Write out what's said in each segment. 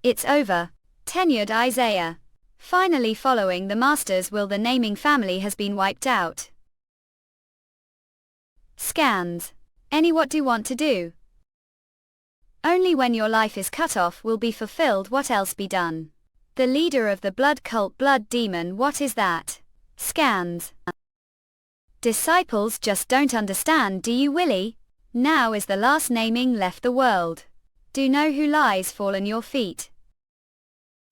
It's over. Tenured Isaiah. Finally following the master's will, the naming family has been wiped out. Scans. Any what do want to do? Only when your life is cut off will be fulfilled, what else be done? The leader of the blood cult, blood demon, what is that? Scans. Disciples just don't understand, do you, Willie? Now is the last naming left the world. Do know who lies fallen your feet?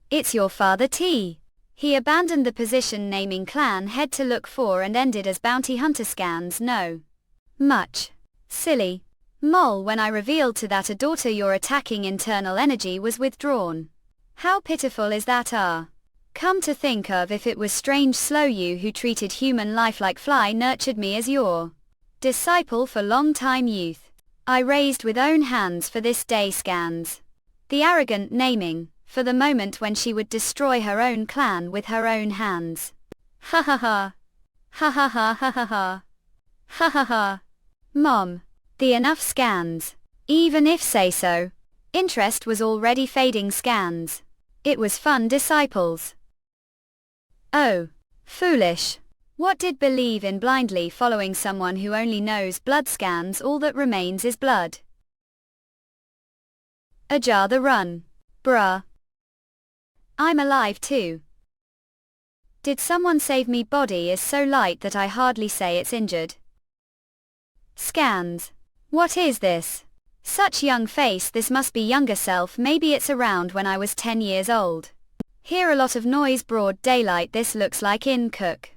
It's your father T. He abandoned the position naming clan head to look for and ended as bounty hunter. Scans. No. Much. Silly. Mole, when I revealed to that a daughter your attacking internal energy was withdrawn. How pitiful is that? Come to think of, if it was strange slow you who treated human life like fly nurtured me as your disciple for long time youth. I raised with own hands for this day. Scans. The arrogant naming, for the moment when she would destroy her own clan with her own hands. Ha ha ha. Ha ha ha ha ha ha. Ha ha ha. Mom. The enough. Scans. Even if say so. Interest was already fading. Scans. It was fun. Disciples. Oh. Foolish. What did believe in blindly following someone who only knows blood? Scans. All that remains is blood. Ajar the run. Bruh. I'm alive too. Did someone save me? Body is so light that I hardly say it's injured. Scans. What is this? Such young face, this must be younger self, maybe it's around when I was 10 years old. Hear a lot of noise, broad daylight, this looks like in cook.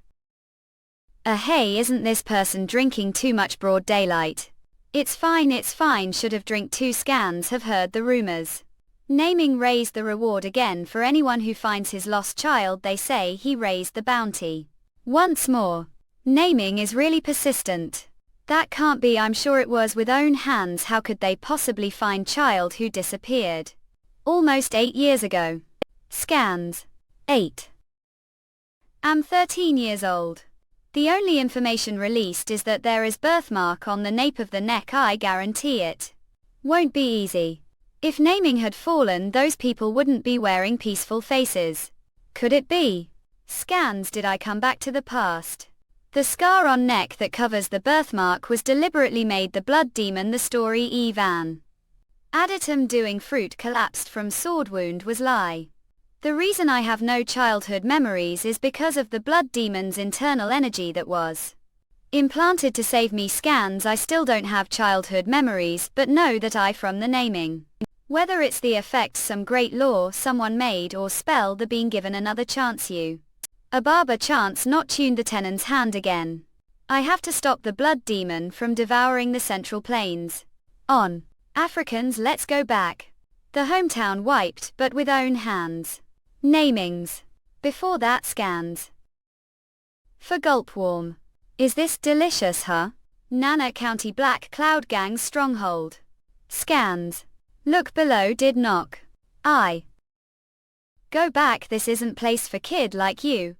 Hey, isn't this person drinking too much? Broad daylight. It's fine, should have drink too. Scans have heard the rumors. Naming raised the reward again for anyone who finds his lost child. They say he raised the bounty once more. Naming is really persistent. That can't be, I'm sure it was with own hands. How could they possibly find child who disappeared almost 8 years ago? Scans. 8. I'm 13 years old. The only information released is that there is birthmark on the nape of the neck. I guarantee it won't be easy. If naming had fallen, those people wouldn't be wearing peaceful faces. Could it be? Scans. Did I come back to the past? The scar on neck that covers the birthmark was deliberately made the blood demon. The story Evan Aditum doing fruit collapsed from sword wound was lie. The reason I have no childhood memories is because of the blood demon's internal energy that was implanted to save me. Scans. I still don't have childhood memories, but know that I from the naming. Whether it's the effect some great law someone made or spell the being given another chance. You a barber chance not tuned the tenon's hand again. I have to stop the blood demon from devouring the central plains. On. Africans, let's go back. The hometown wiped, but with own hands. Namings. Before that. Scans. For gulp warm. Is this delicious, huh? Nana County Black Cloud Gang's stronghold. Scans. Look below, did knock. I go back, this isn't place for kid like you.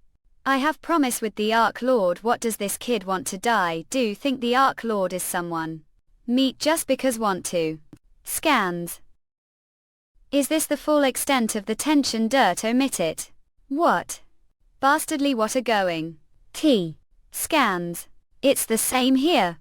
I have promise with the Ark Lord. What does this kid want to die? Do think the Ark Lord is someone meet just because want to? Scans. Is this the full extent of the tension? Dirt, omit it. What? Bastardly what are going? T. Scans. It's the same here.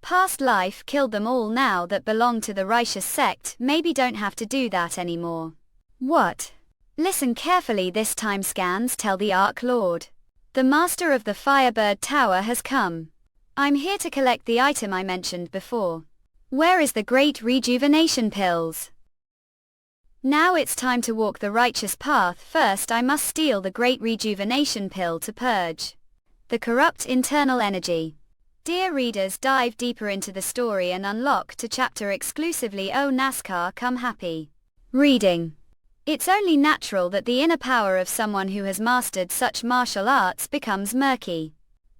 Past life killed them all. Now that belong to the righteous sect, maybe don't have to do that anymore. What? Listen carefully this time. Scans. Tell the Ark Lord. The master of the Firebird Tower has come. I'm here to collect the item I mentioned before. Where is the great rejuvenation pills? Now it's time to walk the righteous path. First I must steal the great rejuvenation pill to purge the corrupt internal energy. Dear readers, dive deeper into the story and unlock to chapter exclusively. Oh NASCAR, come happy reading. It's only natural that the inner power of someone who has mastered such martial arts becomes murky.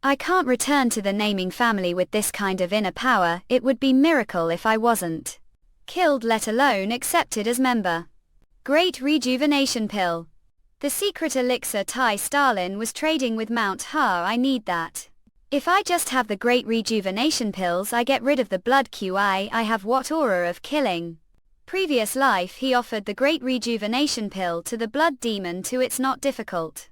I can't return to the naming family with this kind of inner power. It would be miracle if I wasn't killed, let alone accepted as member. Great rejuvenation pill. The secret elixir Ty Stalin was trading with Mount Ha. I need that. If I just have the great rejuvenation pills, I get rid of the blood QI. I have what aura of killing. Previous life he offered the great rejuvenation pill to the blood demon to It's not difficult.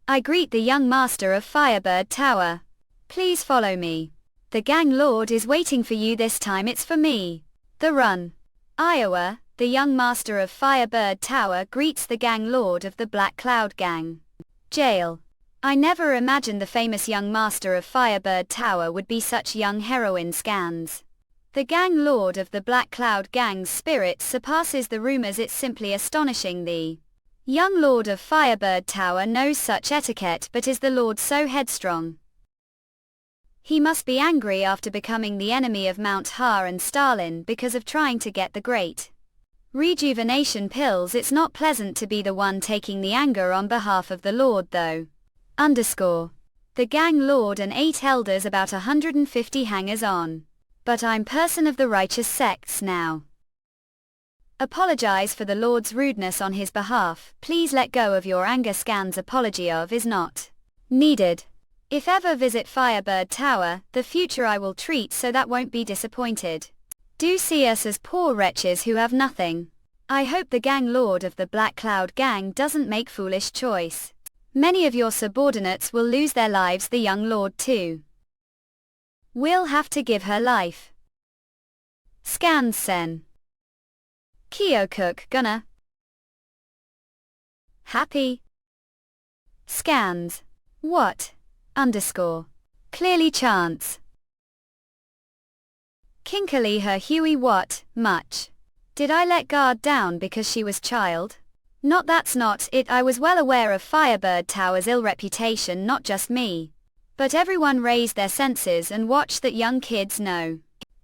I greet the young master of Firebird Tower. Please follow me. The gang lord is waiting for you this time it's for me. The Run. Iowa, the young master of Firebird Tower greets the gang lord of the Black Cloud Gang. Jail. I never imagined the famous young master of Firebird Tower would be such young heroine scans. The gang lord of the Black Cloud Gang's spirit surpasses the rumors it's simply astonishing the young lord of Firebird Tower knows such etiquette but is the lord so headstrong? He must be angry after becoming the enemy of Mount Ha and Stalin because of trying to get the great rejuvenation pills. It's not pleasant to be the one taking the anger on behalf of the lord though. The gang lord and 8 elders about 150 hangers on. But I'm person of the righteous sects now. Apologize for the lord's rudeness on his behalf. Please let go of your anger. Scans apology of is not needed. If ever visit Firebird Tower, the future I will treat so that won't be disappointed. Do see us as poor wretches who have nothing. I hope the gang lord of the Black Cloud Gang doesn't make foolish choice. Many of your subordinates will lose their lives. The young lord too. We'll have to give her life. Scans Sen. Kyokuk gonna. Happy. Scans. What? Clearly chance. Kinkily her Huey what, much. Did I let guard down because she was child? Not that's not it. I was well aware of Firebird Tower's ill reputation, not just me. But everyone raised their senses and watched that young kids know.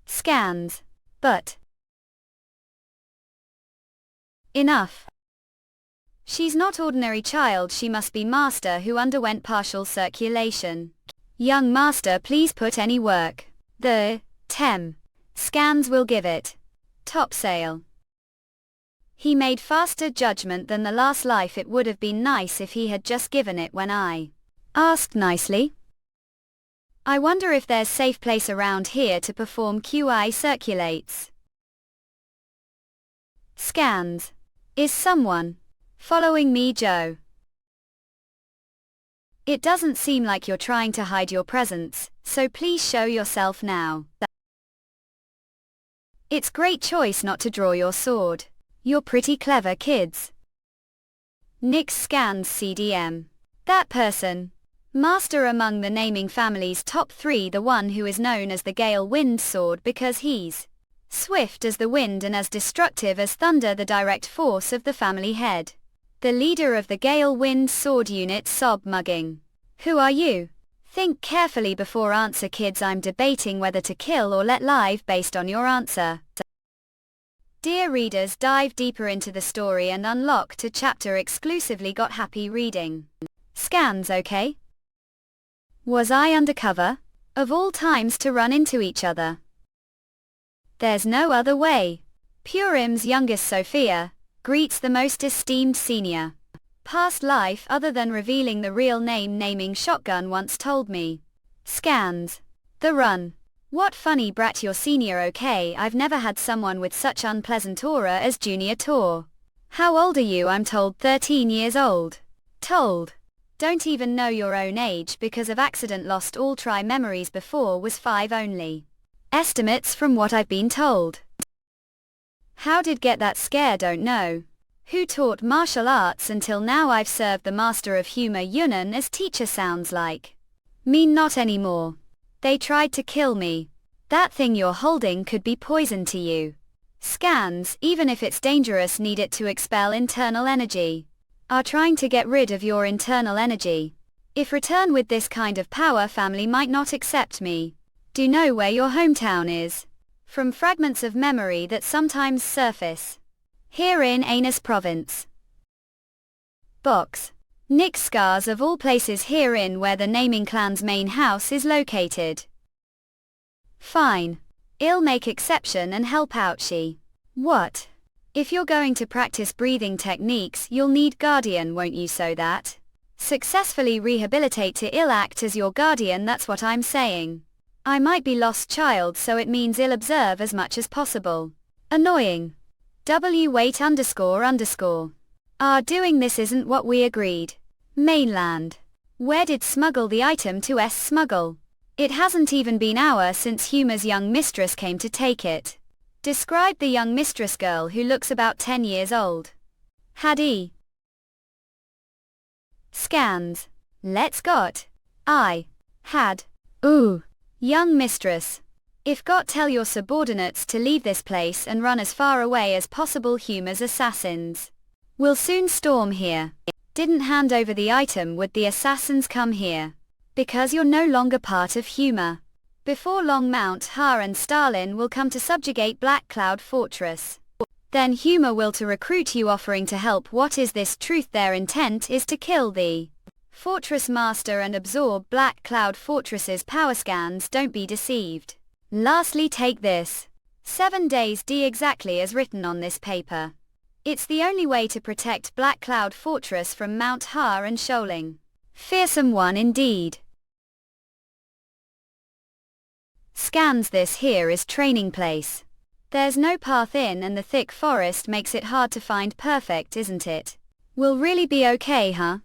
Scans. But. Enough. She's not ordinary child, she must be master who underwent partial circulation. Young master, please put any work. The Scans will give it. Topsail. He made faster judgment than the last life. It would have been nice if he had just given it when I asked nicely. I wonder if there's safe place around here to perform QI circulates. Scans. Is someone following me, Joe? It doesn't seem like you're trying to hide your presence, so please show yourself now. It's great choice not to draw your sword. You're pretty clever kids. Nix scans CDM. That person. Master among the naming family's top 3, the one who is known as the Gale Wind Sword because he's swift as the wind and as destructive as thunder, the direct force of the family head. The leader of the Gale Wind Sword unit. Sob mugging. Who are you? Think carefully before answer, kids. I'm debating whether to kill or let live based on your answer. Dear readers, dive deeper into the story and unlock to chapter exclusively. Got happy reading. Scans okay? Was I undercover? Of all times to run into each other. There's no other way. Purim's youngest Sophia greets the most esteemed senior. Past life other than revealing the real name. Naming shotgun once told me. Scans. The Run. What funny brat, your senior okay? I've never had someone with such unpleasant aura as Junior Tor. How old are you? I'm told 13 years old. Told. Don't even know your own age because of accident. Lost all try memories before was 5 only. Estimates from what I've been told. How did get that scare? Don't know. Who taught martial arts until now? I've served the master of humor Yunnan as teacher. Sounds like me. Not anymore. They tried to kill me. That thing you're holding could be poison to you. Scans, even if it's dangerous, need it to expel internal energy. Are trying to get rid of your internal energy. If return with this kind of power, family might not accept me. Do know where your hometown is? From fragments of memory that sometimes surface. Here in Anus Province. Box. Nick Scars of all places, herein where the naming clan's main house is located. Fine. I'll make exception and help out. She. What? If you're going to practice breathing techniques, you'll need guardian, won't you? So that successfully rehabilitate to I'll act as your guardian. That's what I'm saying. I might be lost child, so it means I'll observe as much as possible. Annoying. Wait ___. Doing this isn't what we agreed. Mainland. Where did smuggle the item to smuggle? It hasn't even been hour since Huma's young mistress came to take it. Describe the young mistress girl who looks about 10 years old. Had E. Scans. Let's got. I. Had. Ooh. Young mistress. If got, tell your subordinates to leave this place and run as far away as possible. Huma's assassins will soon storm here. Didn't hand over the item, would the assassins come here? Because you're no longer part of Huma. Before long Mount Ha and Stalin will come to subjugate Black Cloud Fortress. Then Huma will to recruit you, offering to help. What is this truth? Their intent is to kill the Fortress Master and absorb Black Cloud Fortress's power scans. Don't be deceived. Lastly, take this. 7 days D exactly as written on this paper. It's the only way to protect Black Cloud Fortress from Mount Ha and Shoaling. Fearsome one indeed. Scans. This here is training place. There's no path in and the thick forest makes it hard to find. Perfect, isn't it? Will really be okay, huh?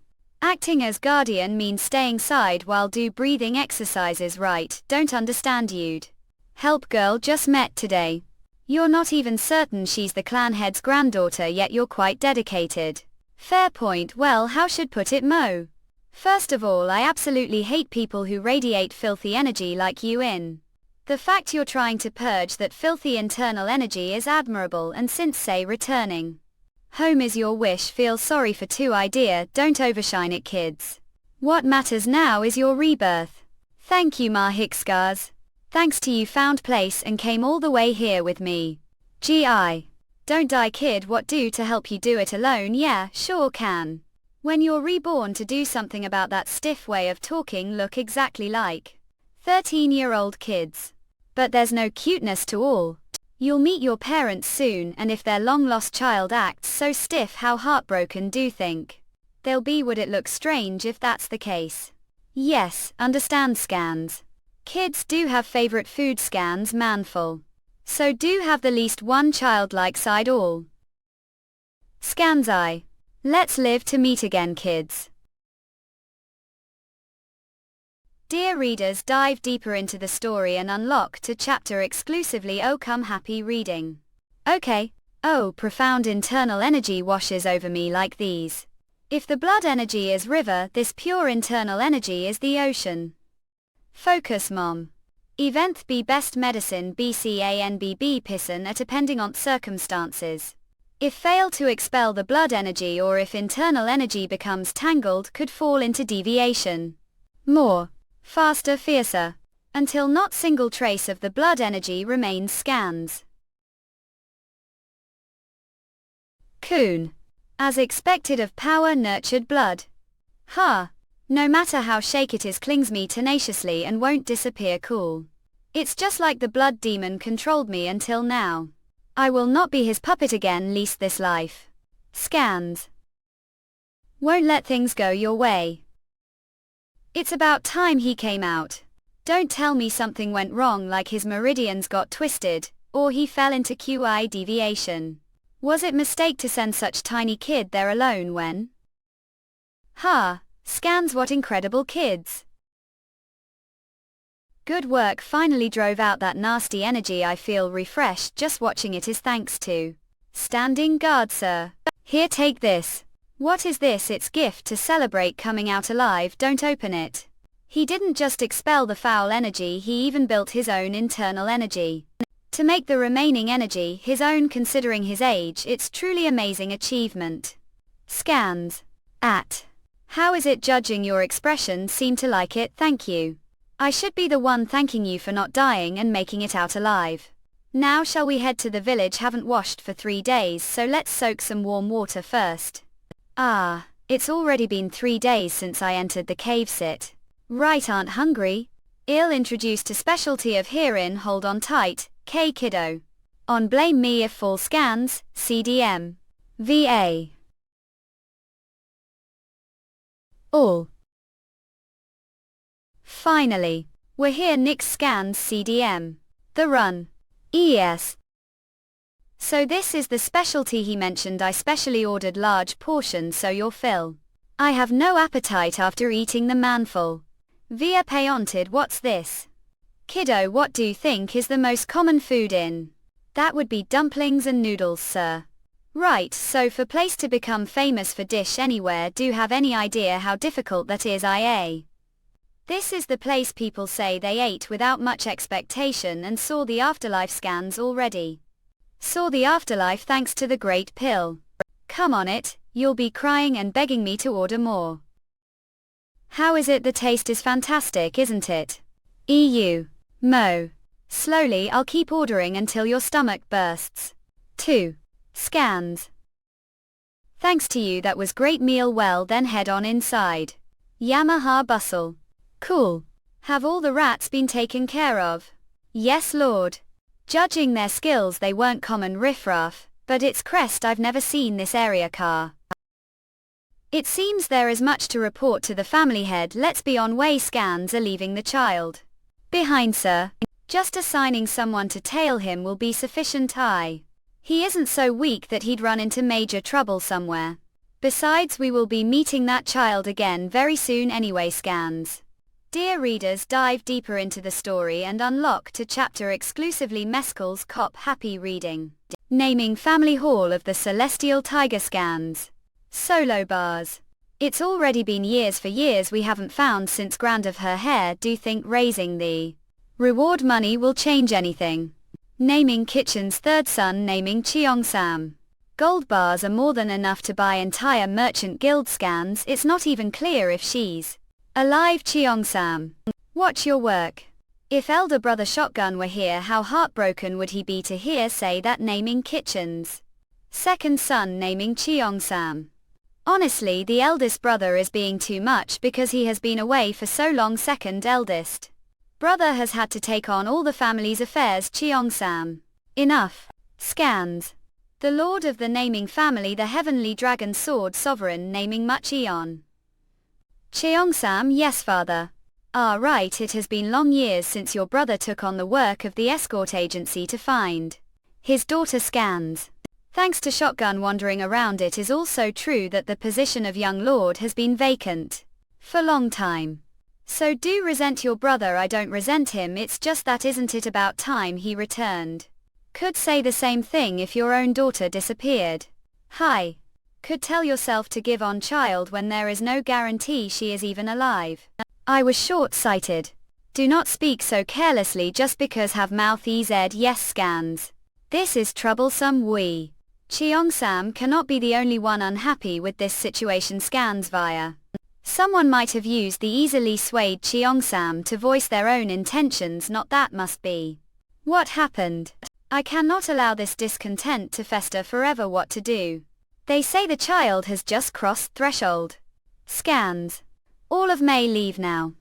Acting as guardian means staying side while do breathing exercises, right? Don't understand you'd. Help girl just met today. You're not even certain she's the clan head's granddaughter, yet you're quite dedicated. Fair point. Well, how should put it, Mo? First of all, I absolutely hate people who radiate filthy energy like you. The fact you're trying to purge that filthy internal energy is admirable, and since say returning home is your wish, feel sorry for two idea, don't overshine it kids. What matters now is your rebirth. Thank you Ma Hickscars. Thanks to you found place and came all the way here with me. GI. Don't die kid, what do to help you? Do it alone? Yeah, sure can. When you're reborn to do something about that stiff way of talking, look exactly like 13-year-old kids. But there's no cuteness to all. You'll meet your parents soon, and if their long-lost child acts so stiff, how heartbroken do think they'll be? Would it look strange if that's the case? Yes, understand scans. Kids do have favorite food scans, manful. So do have the least one childlike side all. Scans I. Let's live to meet again kids. Dear readers, dive deeper into the story and unlock to chapter exclusively. Oh come happy reading. Okay. Oh, profound internal energy washes over me like these. If the blood energy is river, this pure internal energy is the ocean. Focus mom. Event be best medicine bcanbb pisson at depending on circumstances. If fail to expel the blood energy or if internal energy becomes tangled, could fall into deviation. More. Faster, fiercer. Until not single trace of the blood energy remains. Scans. Coon. As expected of power nurtured blood. No matter how shake it is, clings me tenaciously and won't disappear. Cool. It's just like the blood demon controlled me until now. I will not be his puppet again, least this life. Scans. Won't let things go your way. It's about time he came out. Don't tell me something went wrong, like his meridians got twisted, or he fell into QI deviation. Was it mistake to send such tiny kid there alone when? Scans, what incredible kids. Good work, finally drove out that nasty energy. I feel refreshed just watching it. Is thanks to standing guard, sir. Here, take this. What is this? It's gift to celebrate coming out alive. Don't open it. He didn't just expel the foul energy, he even built his own internal energy to make the remaining energy his own. Considering his age, it's truly amazing achievement. Scans. How is it? Judging your expression, seem to like it. Thank you. I should be the one thanking you for not dying and making it out alive. Now shall we head to the village? Haven't washed for 3 days, so let's soak some warm water first. It's already been 3 days since I entered the cave. Sit. Right, aren't hungry? I'll introduce to specialty of herein. Hold on tight, K kiddo. On blame me if fall. Scans, CDM. VA. All. Finally. We're here. Nix. Scans, CDM. The run. ES. So this is the specialty he mentioned. I specially ordered large portions so you'll fill. I have no appetite after eating the manful. Via Payonted, what's this? Kiddo, what do you think is the most common food in? That would be dumplings and noodles, sir. Right, so for place to become famous for dish anywhere, do you have any idea how difficult that is? IA. This is the place people say they ate without much expectation and saw the afterlife scans already. Saw the afterlife thanks to the great pill. Come on it, you'll be crying and begging me to order more. How is it? The taste is fantastic, isn't it? EU. Mo. Slowly, I'll keep ordering until your stomach bursts. 2. Scans. Thanks to you, that was great meal. Well then head on inside. Yamaha bustle. Cool. Have all the rats been taken care of? Yes lord. Judging their skills they weren't common riffraff, but it's crest, I've never seen this area car. It seems there is much to report to the family head. Let's be on way. Scans are leaving the child behind, sir. Just assigning someone to tail him will be sufficient. He isn't so weak that he'd run into major trouble somewhere. Besides, we will be meeting that child again very soon anyway. Scans. Dear readers, dive deeper into the story and unlock to chapter exclusively Mescal's Cop. Happy reading. Naming Family Hall of the Celestial Tiger. Scans. Solo bars. It's already been years. For years we haven't found since Grand of her hair. Do you think raising the reward money will change anything? Naming Kitchen's third son. Naming Cheongsam. Gold bars are more than enough to buy entire merchant guild. Scans. It's not even clear if she's alive. Cheongsam. Watch your work. If elder brother Shotgun were here, how heartbroken would he be to hear say that? Naming Kitchen's second son. Naming Cheongsam. Honestly, the eldest brother is being too much because he has been away for so long. Second eldest brother has had to take on all the family's affairs. Cheongsam. Enough. Scans. The lord of the naming family, the heavenly dragon sword sovereign. Naming Much Eon. Cheongsam. Yes father. Ah right, it has been long years since your brother took on the work of the escort agency to find his daughter. Scans. Thanks to Shotgun wandering around. It is also true that the position of young lord has been vacant for long time. So do resent your brother. I don't resent him, it's just that isn't it about time he returned? Could say the same thing if your own daughter disappeared. Hi. Could tell yourself to give on child when there is no guarantee she is even alive. I was short-sighted. Do not speak so carelessly just because have mouth ez. Yes. Scans. This is troublesome. We. Cheongsam cannot be the only one unhappy with this situation. Scans. Via. Someone might have used the easily swayed Cheongsam to voice their own intentions. Not that must be what happened. I cannot allow this discontent to fester forever. What to do? They say the child has just crossed threshold. Scans. All of May leave now.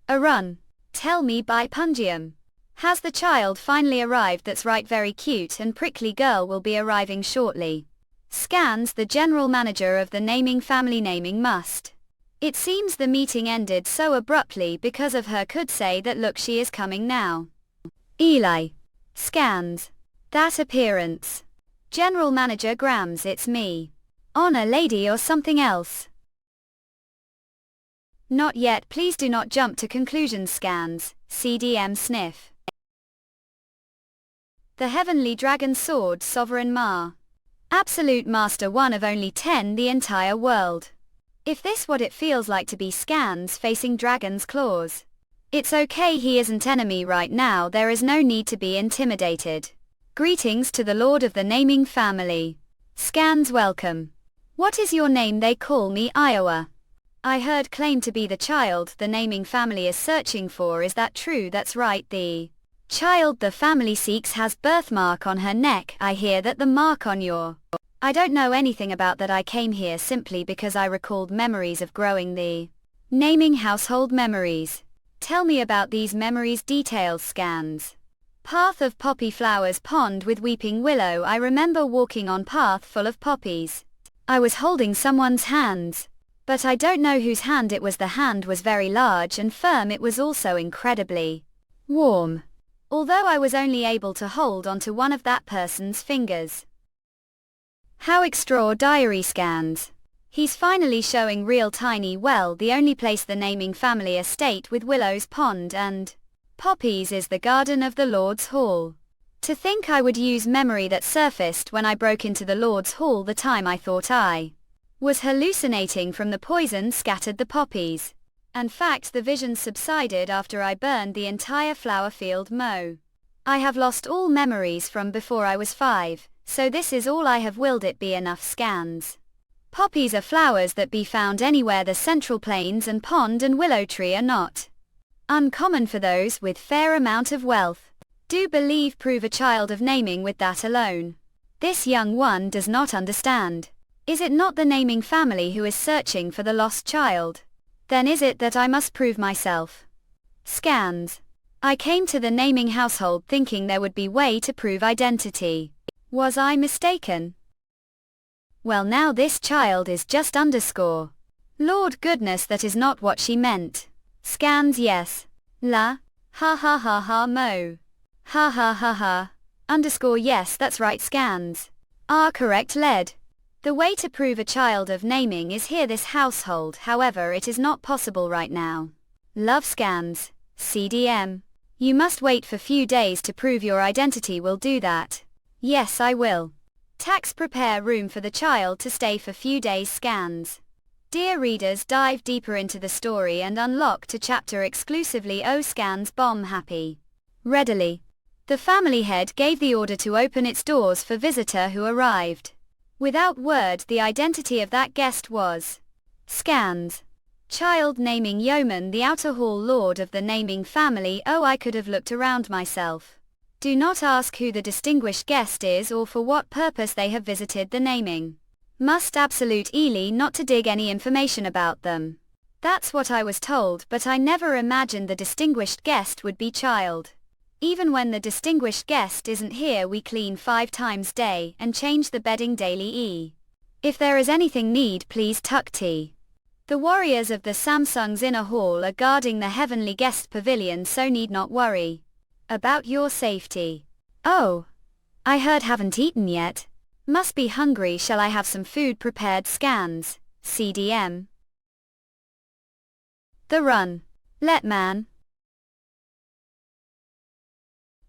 A run. Tell me by Pungium. Has the child finally arrived? That's right, very cute and prickly girl will be arriving shortly. Scans. The general manager of the naming family. Naming must. It seems the meeting ended so abruptly because of her. Could say that look, she is coming now. Eli. Scans. That appearance. General Manager Grams. It's me. Honor lady or something else? Not yet, please do not jump to conclusions. Scans. CDM sniff. The Heavenly Dragon Sword Sovereign Ma. Absolute Master, one of only 10 the entire world. If this what it feels like to be Scans facing Dragon's claws. It's okay, he isn't enemy right now, there is no need to be intimidated. Greetings to the Lord of the Naming Family. Scans. Welcome. What is your name? They call me Iowa. I heard claim to be the child the naming family is searching for. Is that true? That's right, the child the family seeks has birthmark on her neck. I hear that the mark on your... I don't know anything about that. I came here simply because I recalled memories of growing the naming household memories. Tell me about these memories. Details. Scans. Path of poppy flowers, pond with weeping willow. I remember walking on path full of poppies. I was holding someone's hands. But I don't know whose hand it was. The hand was very large and firm. It was also incredibly warm. Although I was only able to hold onto one of that person's fingers. How extraordinary scans. He's finally showing real tiny well, the only place the naming family estate with Willow's Pond and Poppies is the garden of the Lord's Hall. To think I would use memory that surfaced when I broke into the Lord's Hall the time I thought I was hallucinating from the poison scattered the poppies. In fact, the visions subsided after I burned the entire flower field mow. I have lost all memories from before I was 5, so this is all I have. Willed it be enough scans? Poppies are flowers that be found anywhere. The central plains and pond and willow tree are not uncommon for those with fair amount of wealth. Do believe prove a child of naming with that alone. This young one does not understand. Is it not the naming family who is searching for the lost child? Then is it that I must prove myself? Scans. I came to the naming household thinking there would be way to prove identity. Was I mistaken? Well, now this child is just underscore. Lord goodness, that is not what she meant. Scans, yes. La. Ha ha ha ha mo. Ha ha ha ha. Underscore, yes, that's right. Scans. Ah, correct. Led. The way to prove a child of naming is here this household, however it is not possible right now. Love scans. CDM. You must wait for few days to prove your identity. Will do that. Yes, I will. Tax prepare room for the child to stay for few days. Scans. Dear readers, dive deeper into the story and unlock to chapter exclusively. Oh, scans bomb happy. Readily. The family head gave the order to open its doors for visitor who arrived. Without word, the identity of that guest was scans. Child naming yeoman, the outer hall lord of the naming family. Oh, I could have looked around myself. Do not ask who the distinguished guest is or for what purpose they have visited the naming. Must absolutely not to dig any information about them. That's what I was told, but I never imagined the distinguished guest would be child. Even when the distinguished guest isn't here, we clean 5 times day and change the bedding daily. If there is anything need, please tuck tea. The warriors of the Samsung's inner hall are guarding the heavenly guest pavilion, so need not worry about your safety. Oh, I heard haven't eaten yet. Must be hungry. Shall I have some food prepared? Scans. CDM. The run. Let man.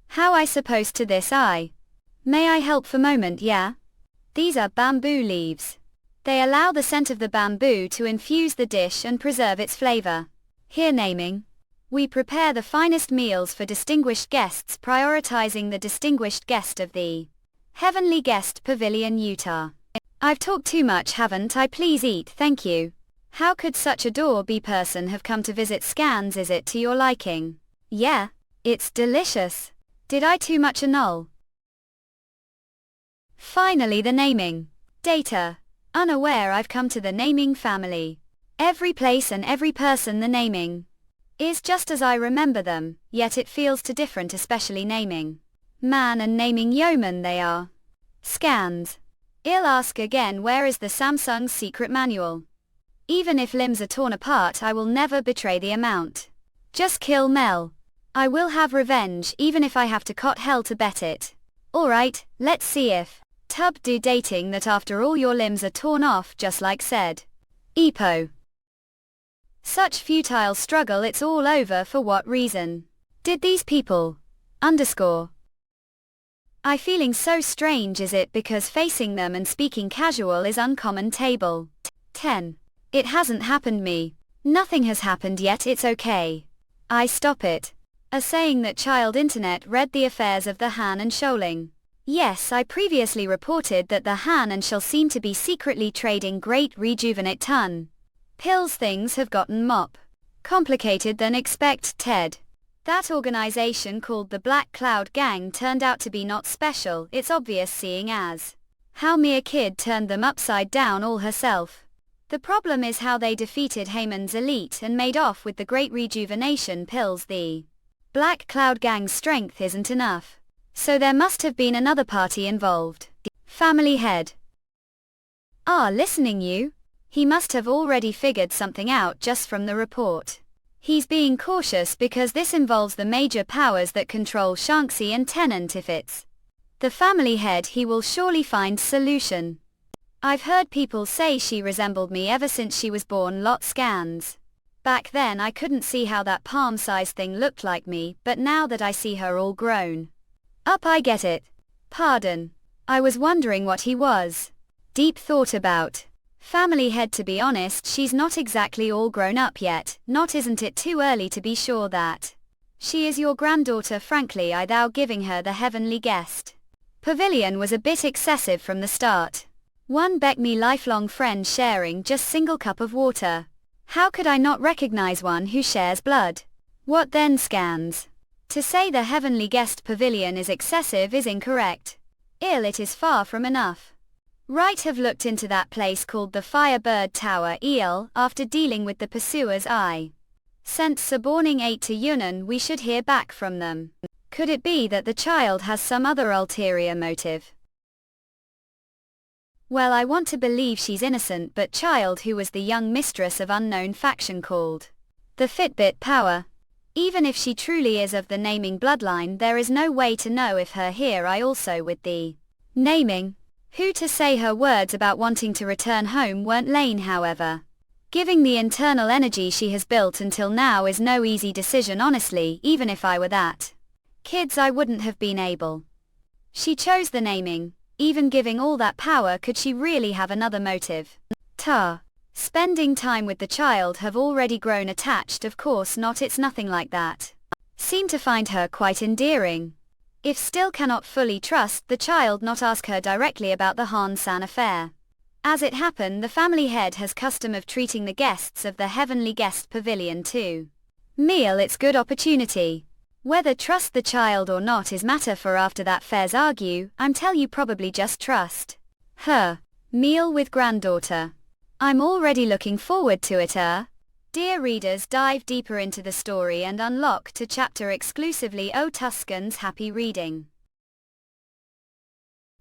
How I supposed to this? May I help for moment? Yeah. These are bamboo leaves. They allow the scent of the bamboo to infuse the dish and preserve its flavor. Here naming. We prepare the finest meals for distinguished guests, prioritizing the distinguished guest of the Heavenly Guest Pavilion, Utah. I've talked too much, haven't I? Please eat, thank you. How could such a door-be person have come to visit scans? Is it to your liking? Yeah, it's delicious. Did I too much annul? Finally, the naming. Data. Unaware I've come to the naming family. Every place and every person the naming is just as I remember them, yet it feels too different, especially naming man and naming yeoman. They are scans. I'll ask again, where is the Samsung's secret manual? Even if limbs are torn apart, I will never betray the amount. Just kill Mel. I will have revenge, even if I have to cot hell to bet it. Alright, let's see if tub do dating that after all your limbs are torn off, just like said Epo. Such futile struggle, it's all over. For what reason did these people underscore I feeling so strange? Is it because facing them and speaking casual is uncommon? Table 10. It hasn't happened me. Nothing has happened yet, it's okay. I stop it. A saying that child internet read the affairs of the Han and Sholing. Yes, I previously reported that the Han and Shol seem to be secretly trading great rejuvenate ton pills. Things have gotten mop complicated than expect. Ted. That organization called the Black Cloud Gang turned out to be not special. It's obvious, seeing as how Mia Kid turned them upside down all herself. The problem is how they defeated Heyman's elite and made off with the great rejuvenation pills. The Black Cloud Gang's strength isn't enough. So there must have been another party involved. Family head. Listening you. He must have already figured something out just from the report. He's being cautious because this involves the major powers that control Shanxi and Tennant. If it's the family head, he will surely find solution. I've heard people say she resembled me ever since she was born. Scans. Back then I couldn't see how that palm-sized thing looked like me, but now that I see her all grown up I get it. Pardon. I was wondering what he was. Deep thought about. Family head. To be honest, she's not exactly all grown up yet, isn't it too early to be sure that she is your granddaughter? Frankly, I thou giving her the heavenly guest pavilion was a bit excessive from the start. One beck me lifelong friend sharing just single cup of water. How could I not recognize one who shares blood? What then, Scans? To say the heavenly guest pavilion is excessive is incorrect. It is far from enough. Right, have looked into that place called the Firebird Tower after dealing with the pursuer's eye. Since suborning 8 to Yunnan, we should hear back from them. Could it be that the child has some other ulterior motive? Well, I want to believe she's innocent, but child who was the young mistress of unknown faction called the Fitbit Power. Even if she truly is of the naming bloodline, there is no way to know if her here I also with the naming. Who to say her words about wanting to return home weren't lane, however. Giving the internal energy she has built until now is no easy decision, honestly. Even if I were that kids, I wouldn't have been able. She chose the naming. Even giving all that power, could she really have another motive? Spending time with the child, have already grown attached? Of course not, it's nothing like that. Seem to find her quite endearing. If still cannot fully trust the child, not ask her directly about the Han-san affair. As it happened, the family head has custom of treating the guests of the heavenly guest pavilion to meal. It's good opportunity. Whether trust the child or not is matter for after that fair's argue. I'm tell you probably just trust her. Meal with granddaughter. I'm already looking forward to it. Dear readers, dive deeper into the story and unlock to chapter exclusively. Tuscan's happy reading.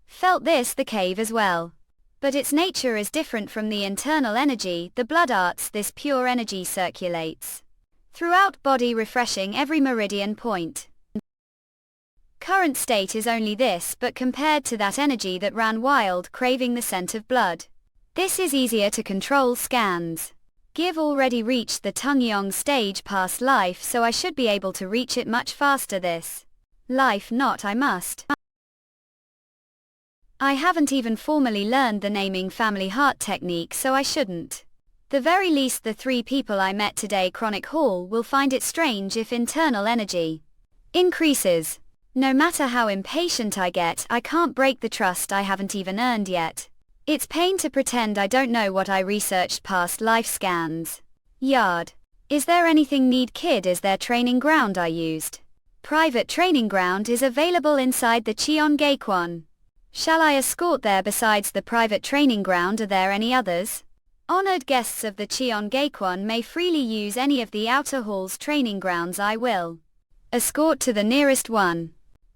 Felt this the cave as well. But its nature is different from the internal energy, the blood arts. This pure energy circulates throughout body, refreshing every meridian point. Current state is only this, but compared to that energy that ran wild, craving the scent of blood, this is easier to control. Scans. Give already reached the Tungyong stage past life, so I should be able to reach it much faster this life. Not I must. I haven't even formally learned the naming family heart technique, so I shouldn't. The very least the 3 people I met today Chronic Hall will find it strange if internal energy increases. No matter how impatient I get, I can't break the trust I haven't even earned yet. It's pain to pretend I don't know what I researched past life. Scans. Yard. Is there anything need? Kid, is there training ground I used? Private training ground is available inside the Cheongaekwon. Shall I escort there? Besides the private training ground, are there any others? Honored guests of the Cheongaekwon may freely use any of the outer hall's training grounds. I will escort to the nearest one.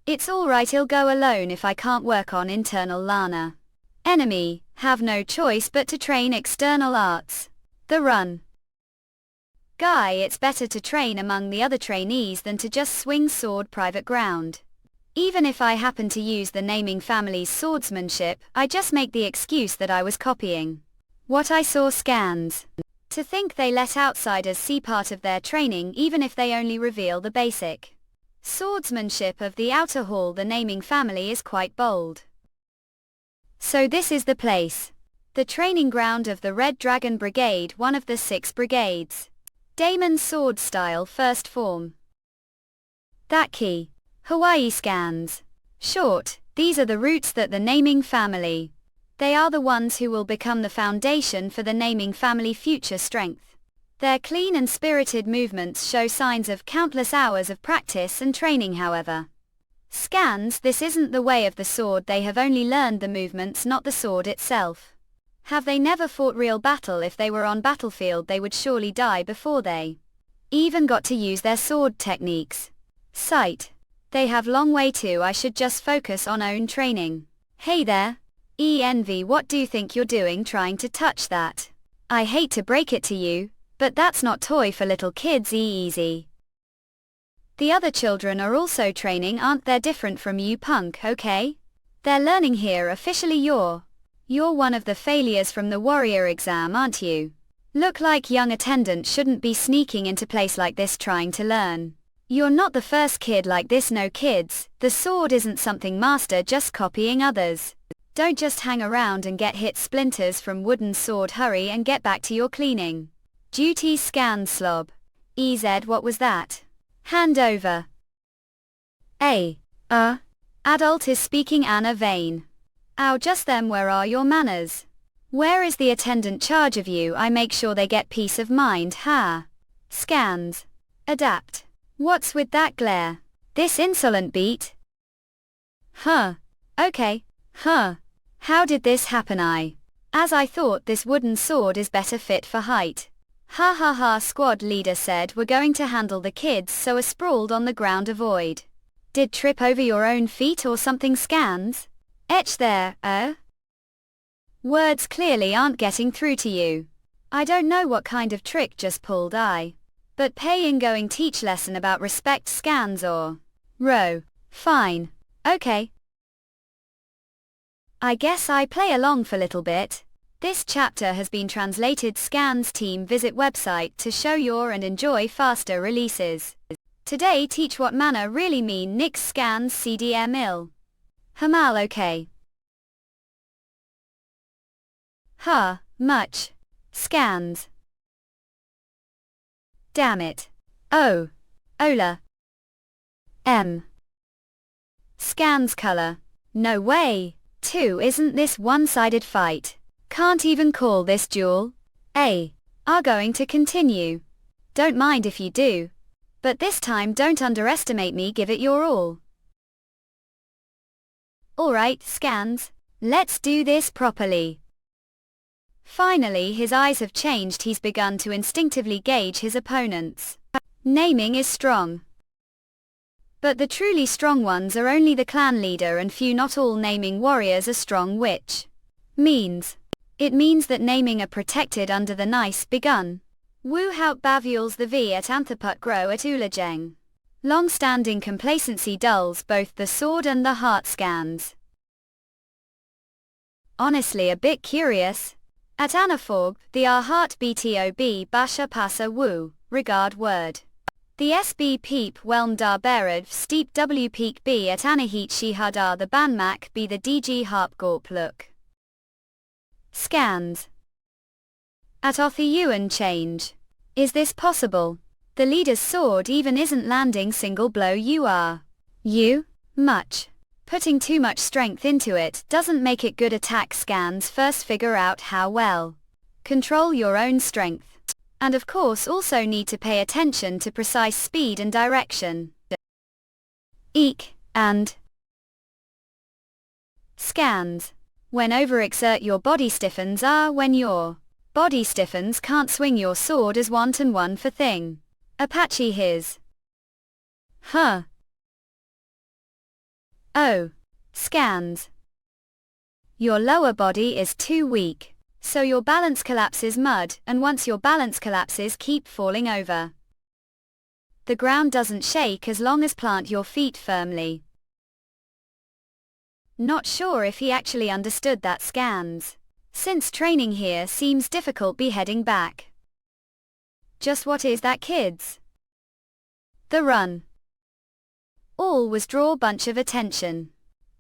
It's alright, I'll go alone if I can't work on internal Lana. Enemy, have no choice but to train external arts. The run. Guy, it's better to train among the other trainees than to just swing sword private ground. Even if I happen to use the naming family's swordsmanship, I just make the excuse that I was copying what I saw. Scans. To think they let outsiders see part of their training even if they only reveal the basic swordsmanship of the outer hall. The naming family is quite bold. So this is the place. The training ground of the Red Dragon Brigade, one of the 6 brigades. Damon's sword style first form. That key. Hawaii. Scans. Short, these are the roots that the naming family. They are the ones who will become the foundation for the naming family future strength. Their clean and spirited movements show signs of countless hours of practice and training, however. Scans, this isn't the way of the sword. They have only learned the movements, not the sword itself. Have they never fought real battle? If they were on battlefield they would surely die before they even got to use their sword techniques. Sight. They have long way to. I should just focus on own training. Hey there. Envy, what do you think you're doing trying to touch that? I hate to break it to you, but that's not toy for little kids. Easy. The other children are also training, aren't they? Different from you, punk, okay? They're learning here officially. You're You're one of the failures from the warrior exam, aren't you? Look like young attendant shouldn't be sneaking into place like this trying to learn. You're not the first kid like this. No kids, the sword isn't something master just copying others. Don't just hang around and get hit splinters from wooden sword. Hurry and get back to your cleaning duties. Scan slob. EZ, what was that? Hand over. Adult is speaking. Anna Vane. Ow, just them. Where are your manners? Where is the attendant charge of you? I make sure they get peace of mind. Ha. Scans. Adapt. What's with that glare? This insolent beat? Huh. Okay. Huh. How did this happen? As I thought, this wooden sword is better fit for height. Ha ha ha. Squad leader said we're going to handle the kids, so are sprawled on the ground. Avoid. Did trip over your own feet or something? Scans? Etch there, Words clearly aren't getting through to you. I don't know what kind of trick just pulled. But paying going teach lesson about respect. Scans or row. Fine. Okay. I guess I play along for little bit. This chapter has been translated. Scans team visit website to show your and enjoy faster releases. Today teach what mana really mean. Nix scans CDM ill. Hamal okay. Ha, much. Scans. Damn it. Oh. Ola. M. Scans color. No way. 2. Isn't this one-sided fight? Can't even call this duel. Are going to continue. Don't mind if you do. But this time don't underestimate me. Give it your all. Alright, Scans. Let's do this properly. Finally his eyes have changed. He's begun to instinctively gauge his opponents. Naming is strong. But the truly strong ones are only the clan leader and few, not all naming warriors are strong, which means. It means that naming are protected under the nice begun. Wu Hout Bavules the V at Anthroput grow at Ulajeng. Long-standing complacency dulls both the sword and the heart. Scans. Honestly a bit curious. At Anaforg, the R heart BTOB Basha Pasa Wu, regard word. The SB Peep Whelm Dar Berad Steep W Peak B at Anahit Shihadar the Banmak B the DG Harp Gorp look. Scans. At Othi Yuan change. Is this possible? The leader's sword even isn't landing single blow. You much. Putting too much strength into it doesn't make it good attack. Scans. First figure out how well. Control your own strength. And of course also need to pay attention to precise speed and direction. Eek, and scans. When overexert your body stiffens. When your body stiffens can't swing your sword as one for thing. Apache his. Huh. Oh. Scans. Your lower body is too weak. So your balance collapses. Mud, and once your balance collapses keep falling over. The ground doesn't shake as long as plant your feet firmly. Not sure if he actually understood that. Scans. Since training here seems difficult, be heading back. Just what is that, kids? The run. All was draw bunch of attention.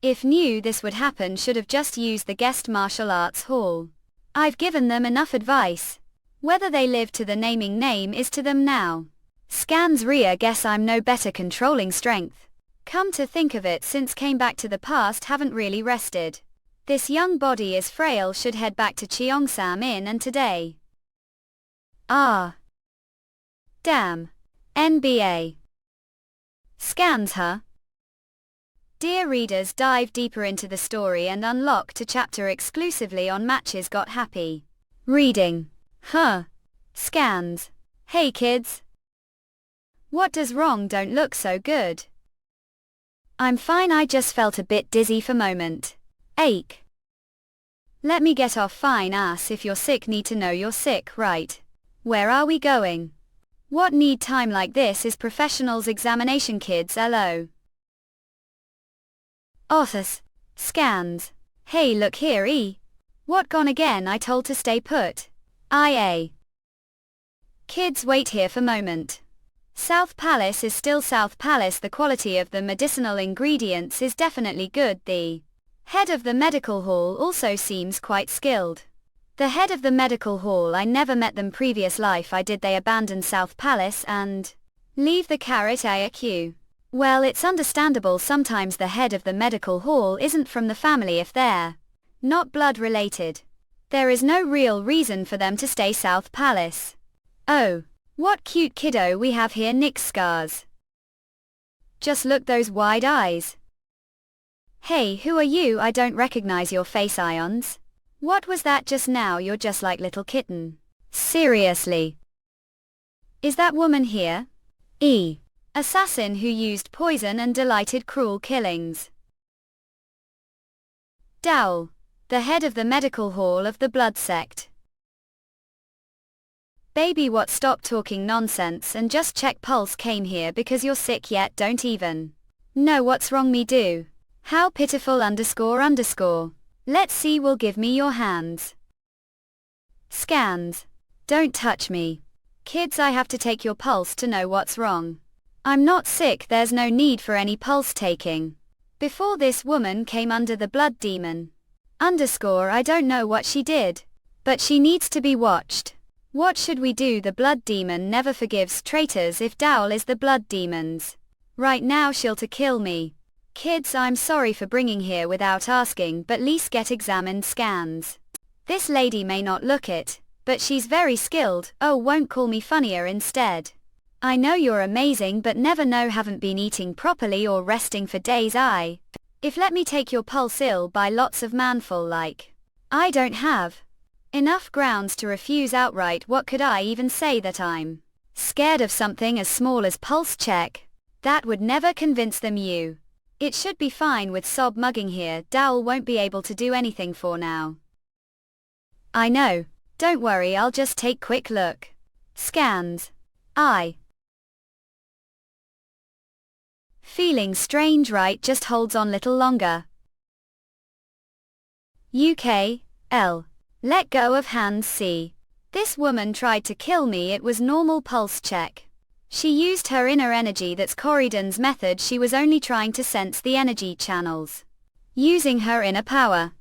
If knew this would happen should have just used the guest martial arts hall. I've given them enough advice. Whether they live to the naming name is to them now. Scans Ria guess I'm no better controlling strength. Come to think of it, since came back to the past haven't really rested. This young body is frail, should head back to Cheongsam Inn and today. Damn. NBA. Scans huh? Dear readers, dive deeper into the story and unlock a chapter exclusively on Matches Got Happy. Reading. Scans. Hey kids. What does wrong? Don't look so good. I'm fine, I just felt a bit dizzy for moment. Ache. Let me get off. Fine ass, if you're sick need to know you're sick, right? Where are we going? What need time like this is professionals examination kids. LO. Authors. Scans. Hey look here What gone again? I told to stay put. IA. Kids, wait here for moment. South Palace is still South Palace. The quality of the medicinal ingredients is definitely good. The head of the medical hall also seems quite skilled. The head of the medical hall, I never met them previous life. I did. They abandon South Palace and leave the carrot AQ. Well, it's understandable. Sometimes the head of the medical hall isn't from the family if they're not blood related. There is no real reason for them to stay South Palace. Oh, what cute kiddo we have here. Nick's scars. Just look, those wide eyes. Hey, who are you? I don't recognize your face. Ions. What was that just now? You're just like little kitten. Seriously. Is that woman here? E. Assassin who used poison and delighted cruel killings. Dowell. The head of the medical hall of the blood sect. Baby, what? Stop talking nonsense and just check pulse. Came here because you're sick yet don't even know what's wrong. Me do. How pitiful. __. Let's see. Will give me your hands. Scans. Don't touch me. Kids, I have to take your pulse to know what's wrong. I'm not sick. There's no need for any pulse taking. Before this woman came under the blood demon. I don't know what she did. But she needs to be watched. What should we do? The blood demon never forgives traitors. If Dowell is the blood demon's right now, she'll to kill me. Kids, I'm sorry for bringing here without asking, but least get examined scans. This lady may not look it, but she's very skilled. Oh, won't call me funnier instead. I know you're amazing, but never know. Haven't been eating properly or resting for days. If let me take your pulse, ill by lots of manful like. I don't have enough grounds to refuse outright. What could I even say? That I'm scared of something as small as pulse check? That would never convince them. It should be fine with sob mugging here. Dowell won't be able to do anything for now. I know. Don't worry, I'll just take quick look. Scans. I. Feeling strange, right? Just holds on little longer. UK. L. Let go of hands. C. This woman tried to kill me. It was normal pulse check. She used her inner energy. That's Corridon's method. She was only trying to sense the energy channels. Using her inner power.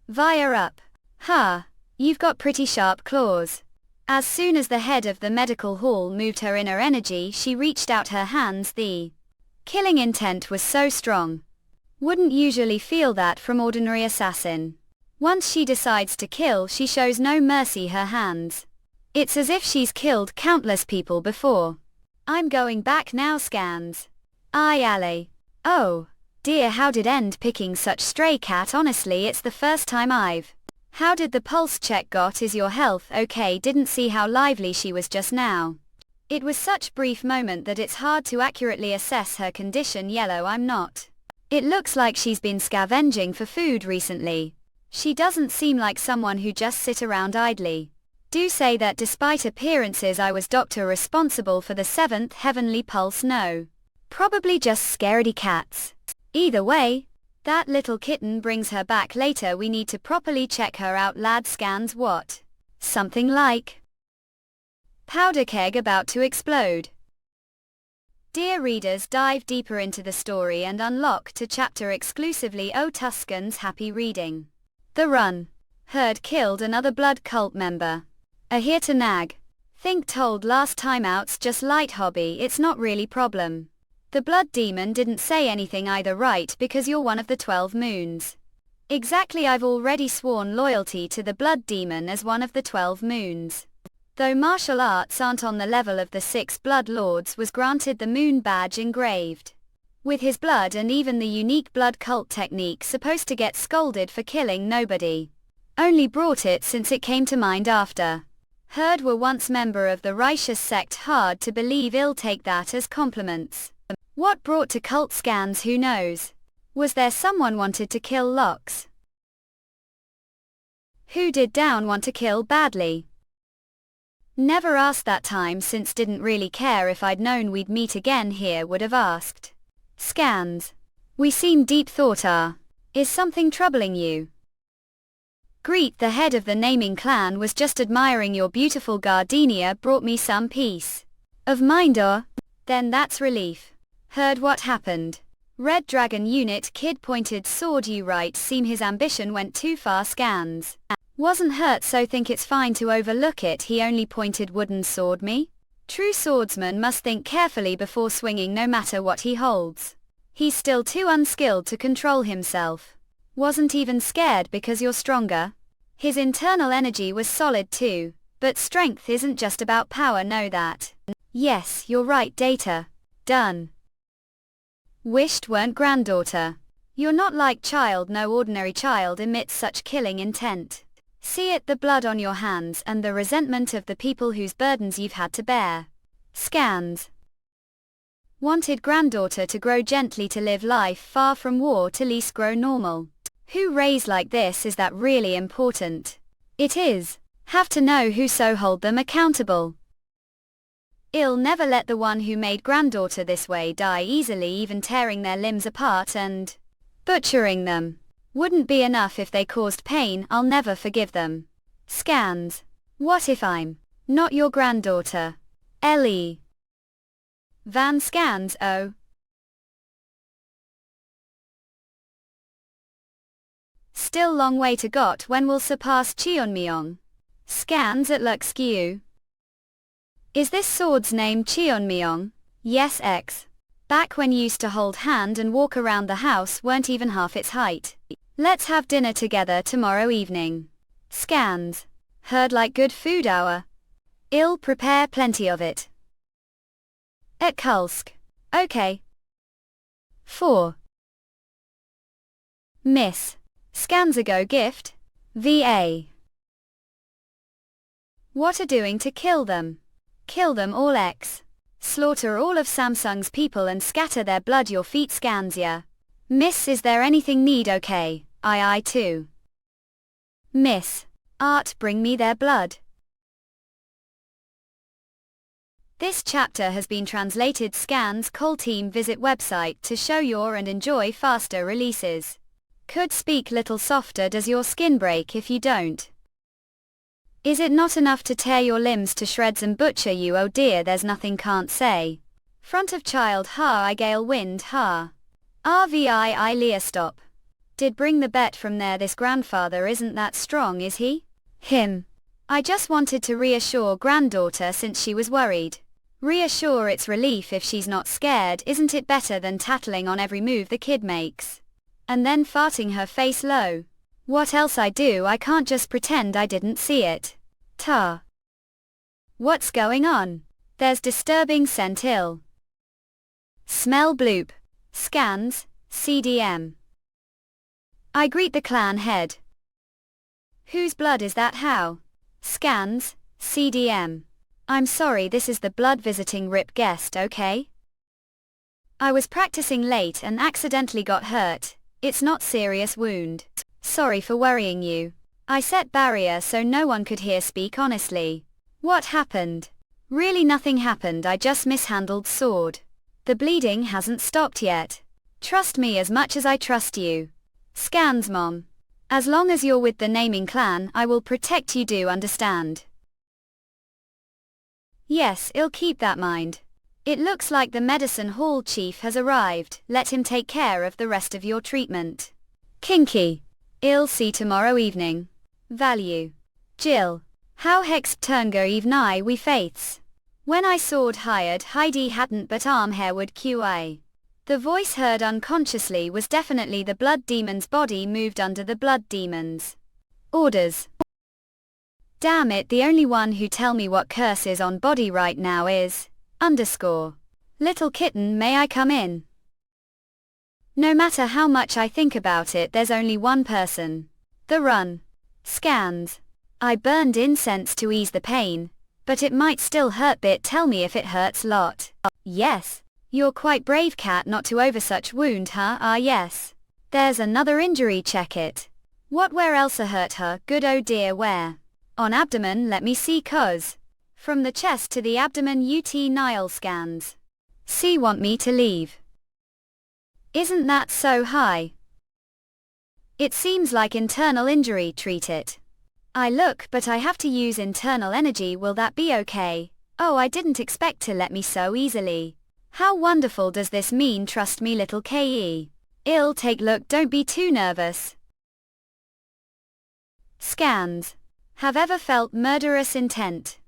Via up. You've got pretty sharp claws. As soon as the head of the medical hall moved her inner energy, she reached out her hands. The killing intent was so strong. Wouldn't usually feel that from ordinary assassin. Once she decides to kill, she shows no mercy. Her hands. It's as if she's killed countless people before. I'm going back now. Scans. Alley. Oh dear, how did end picking such stray cat? Honestly, it's the first time I've. How did the pulse check got? Is your health okay? Didn't see how lively she was just now. It was such brief moment that it's hard to accurately assess her condition. Yellow. I'm not. It looks like she's been scavenging for food recently. She doesn't seem like someone who just sit around idly. Do say that despite appearances I was doctor responsible for the 7th heavenly pulse. No. Probably just scaredy cats. Either way, that little kitten brings her back later. We need to properly check her out. Lad. Scans. What? Something like powder keg about to explode. Dear readers, dive deeper into the story and unlock to chapter exclusively. Oh, Tuscans, happy reading. The Run. Herd killed another blood cult member. Here to nag. Think told last time out's just light hobby. It's not really problem. The blood demon didn't say anything either, right? Because you're one of the 12 moons. Exactly. I've already sworn loyalty to the blood demon as one of the 12 moons. Though martial arts aren't on the level of the 6 blood lords, was granted the moon badge engraved with his blood and even the unique blood cult technique. Supposed to get scolded for killing nobody. Only brought it since it came to mind after. Herd were once member of the righteous sect. Hard to believe. I'll take that as compliments. What brought to cult scans? Who knows? Was there someone wanted to kill Locks? Who did Down want to kill badly? Never asked that time, since didn't really care. If I'd known we'd meet again here, would have asked. Scans. We seem deep thought. Is something troubling you? Greet, the head of the Naming Clan, was just admiring your beautiful gardenia, brought me some peace of mind. Or then that's relief. Heard what happened. Red Dragon Unit Kid pointed sword. You right, seem his ambition went too far. Scans. Wasn't hurt, so think it's fine to overlook it. He only pointed wooden sword me. True swordsman must think carefully before swinging, no matter what he holds. He's still too unskilled to control himself. Wasn't even scared because you're stronger. His internal energy was solid too, but strength isn't just about power, know that. Yes, you're right. Data. Done. Wished weren't granddaughter. You're not like child, no ordinary child emits such killing intent. See it, the blood on your hands and the resentment of the people whose burdens you've had to bear. Scans. Wanted granddaughter to grow gently, to live life far from war, to least grow normal. Who raised like this? Is that really important? It is. Have to know who, so hold them accountable. I'll never let the one who made granddaughter this way die easily, even tearing their limbs apart and butchering them. Wouldn't be enough if they caused pain. I'll never forgive them. Scans. What if I'm not your granddaughter? Ellie. Van Scans. Oh. Still long way to got. When will surpass Cheonmyeong? Scans at Luxqiu. Is this sword's name Cheonmyeong? Yes, X. Back when you used to hold hand and walk around the house, weren't even half its height. Let's have dinner together tomorrow evening. Scans. Heard like good food hour. I'll prepare plenty of it. At Kulsk. Okay. 4. Miss. Scans ago gift. VA. What are doing to kill them? Kill them all. X. Slaughter all of Samsung's people and scatter their blood. Your feet. Scans. Yeah. Miss, is there anything need? Okay. I too. Miss. Art, bring me their blood. This chapter has been translated. Scans Call Team. Visit website to show your and enjoy faster releases. Could speak little softer. Does your skin break if you don't? Is it not enough to tear your limbs to shreds and butcher you? Oh dear, there's nothing can't say. Front of child. Ha, I gale wind. Ha. RVI Leah, stop. Did bring the bet from there. This grandfather isn't that strong, is he? Him. I just wanted to reassure granddaughter since she was worried. Reassure, it's relief if she's not scared. Isn't it better than tattling on every move the kid makes? And then farting her face low. What else I do? I can't just pretend I didn't see it. Ta. What's going on? There's disturbing scent. Ill. Smell bloop. Scans, CDM. I greet the clan head. Whose blood is that? How? Scans, CDM. I'm sorry, this is the blood visiting RIP guest, okay? I was practicing late and accidentally got hurt. It's not serious wound. Sorry for worrying you. I set barrier so no one could hear. Speak honestly. What happened? Really nothing happened, I just mishandled sword. The bleeding hasn't stopped yet. Trust me as much as I trust you. Scans mom. As long as you're with the Naming Clan, I will protect you, do understand? Yes, I'll keep that mind. It looks like the medicine hall chief has arrived. Let him take care of the rest of your treatment. Kinky. I'll see tomorrow evening. Value. Jill. How hex turngo evenai we faiths. When I sword hired Heidi hadn't but arm hair would qi. The voice heard unconsciously was definitely the blood demon's body moved under the blood demon's orders. Damn it, the only one who tell me what curse is on body right now is _ Little kitten, may I come in? No matter how much I think about it, there's only one person. The run. Scans. I burned incense to ease the pain, but it might still hurt bit. Tell me if it hurts lot. Yes. You're quite brave cat not to over such wound, huh? Ah yes. There's another injury, check it. What, where else hurt her? Good, oh dear, where? On abdomen, let me see cuz. From the chest to the abdomen UT Nile scans. See, want me to leave? Isn't that so high? It seems like internal injury, treat it. I look, but I have to use internal energy, will that be okay? Oh, I didn't expect to let me so easily. How wonderful does this mean, trust me little Ke. I'll take look, don't be too nervous. Scans. Have ever felt murderous intent?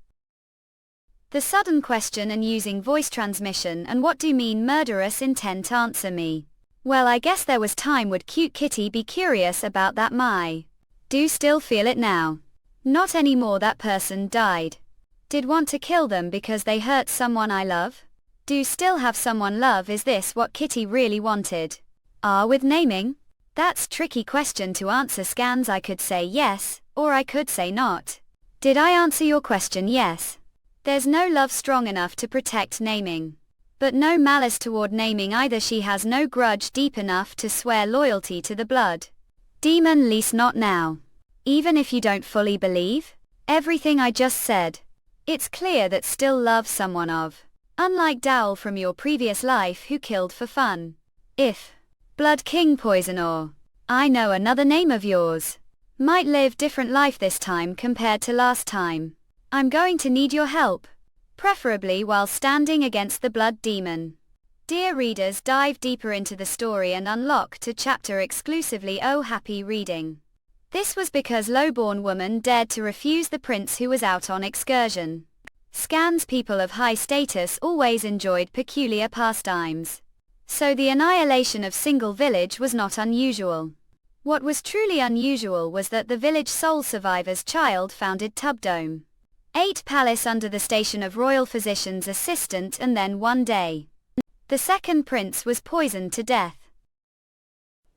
The sudden question and using voice transmission and what do mean murderous intent, answer me. Well, I guess there was time, would cute kitty be curious about that, my. Do still feel it now. Not anymore, that person died. Did want to kill them because they hurt someone I love? Do still have someone love, is this what kitty really wanted? With naming? That's tricky question to answer, Scans. I could say yes, or I could say not. Did I answer your question? Yes. There's no love strong enough to protect naming. But no malice toward naming either, she has no grudge deep enough to swear loyalty to the blood demon, least not now. Even if you don't fully believe everything I just said, it's clear that still love someone of. Unlike Dowell from your previous life who killed for fun. If Blood King Poison, or I know another name of yours, might live different life this time compared to last time. I'm going to need your help. Preferably while standing against the blood demon. Dear readers, dive deeper into the story and unlock a chapter exclusively. Oh, happy reading. This was because lowborn woman dared to refuse the prince who was out on excursion. Scans. People of high status always enjoyed peculiar pastimes. So the annihilation of single village was not unusual. What was truly unusual was that the village sole survivor's child founded Tubdome. 8 palace under the station of royal physician's assistant, and then one day, the second prince was poisoned to death.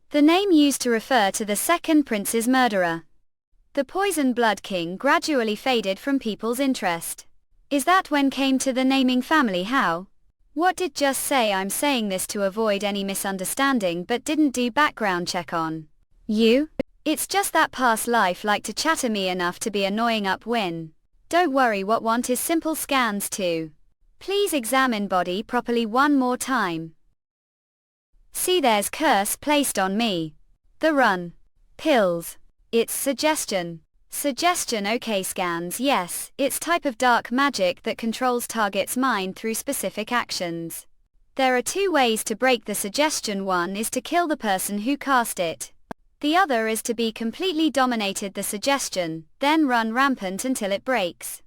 The name used to refer to the second prince's murderer. The poisoned Blood King gradually faded from people's interest. Is that when came to the naming family? How? What did just say? I'm saying this to avoid any misunderstanding, but didn't do background check on you. It's just that past life liked to chatter me enough to be annoying upwin. Don't worry, what want is simple. Scans 2. Please examine body properly one more time. See, there's curse placed on me. The run. Pills. It's suggestion. Suggestion, okay. Scans. Yes, it's type of dark magic that controls target's mind through specific actions. There are 2 ways to break the suggestion. One is to kill the person who cast it. The other is to be completely dominated the suggestion, then run rampant until it breaks.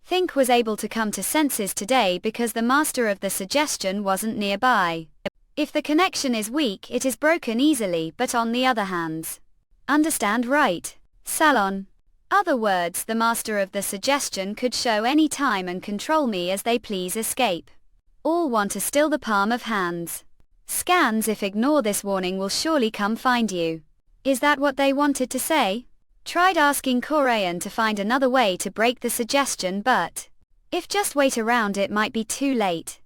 Think was able to come to senses today because the master of the suggestion wasn't nearby. If the connection is weak, it is broken easily, but on the other hand, understand right? Salon. Other words, the master of the suggestion could show any time and control me as they please. Escape. All want to still the palm of hands. Scans. If ignore this warning will surely come find you. Is that what they wanted to say? Tried asking Korean to find another way to break the suggestion, but if just wait around it might be too late.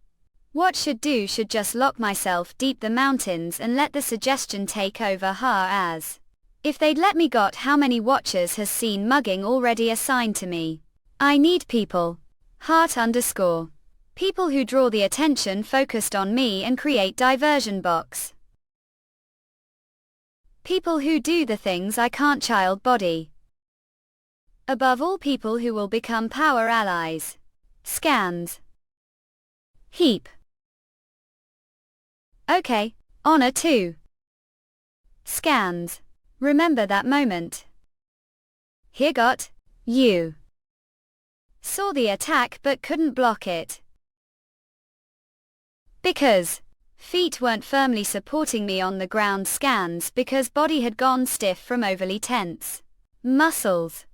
What should do should just lock myself deep the mountains and let the suggestion take over. As if they'd let me. Got how many watchers has seen mugging already assigned to me? I need people. Heart _ people who draw the attention focused on me and create diversion box. People who do the things I can't. Child body. Above all, people who will become power allies. Scans. Heap. Okay, honor 2. Scans. Remember that moment. Here got you. Saw the attack but couldn't block it. Because feet weren't firmly supporting me on the ground. Scans. Because body had gone stiff from overly tense muscles.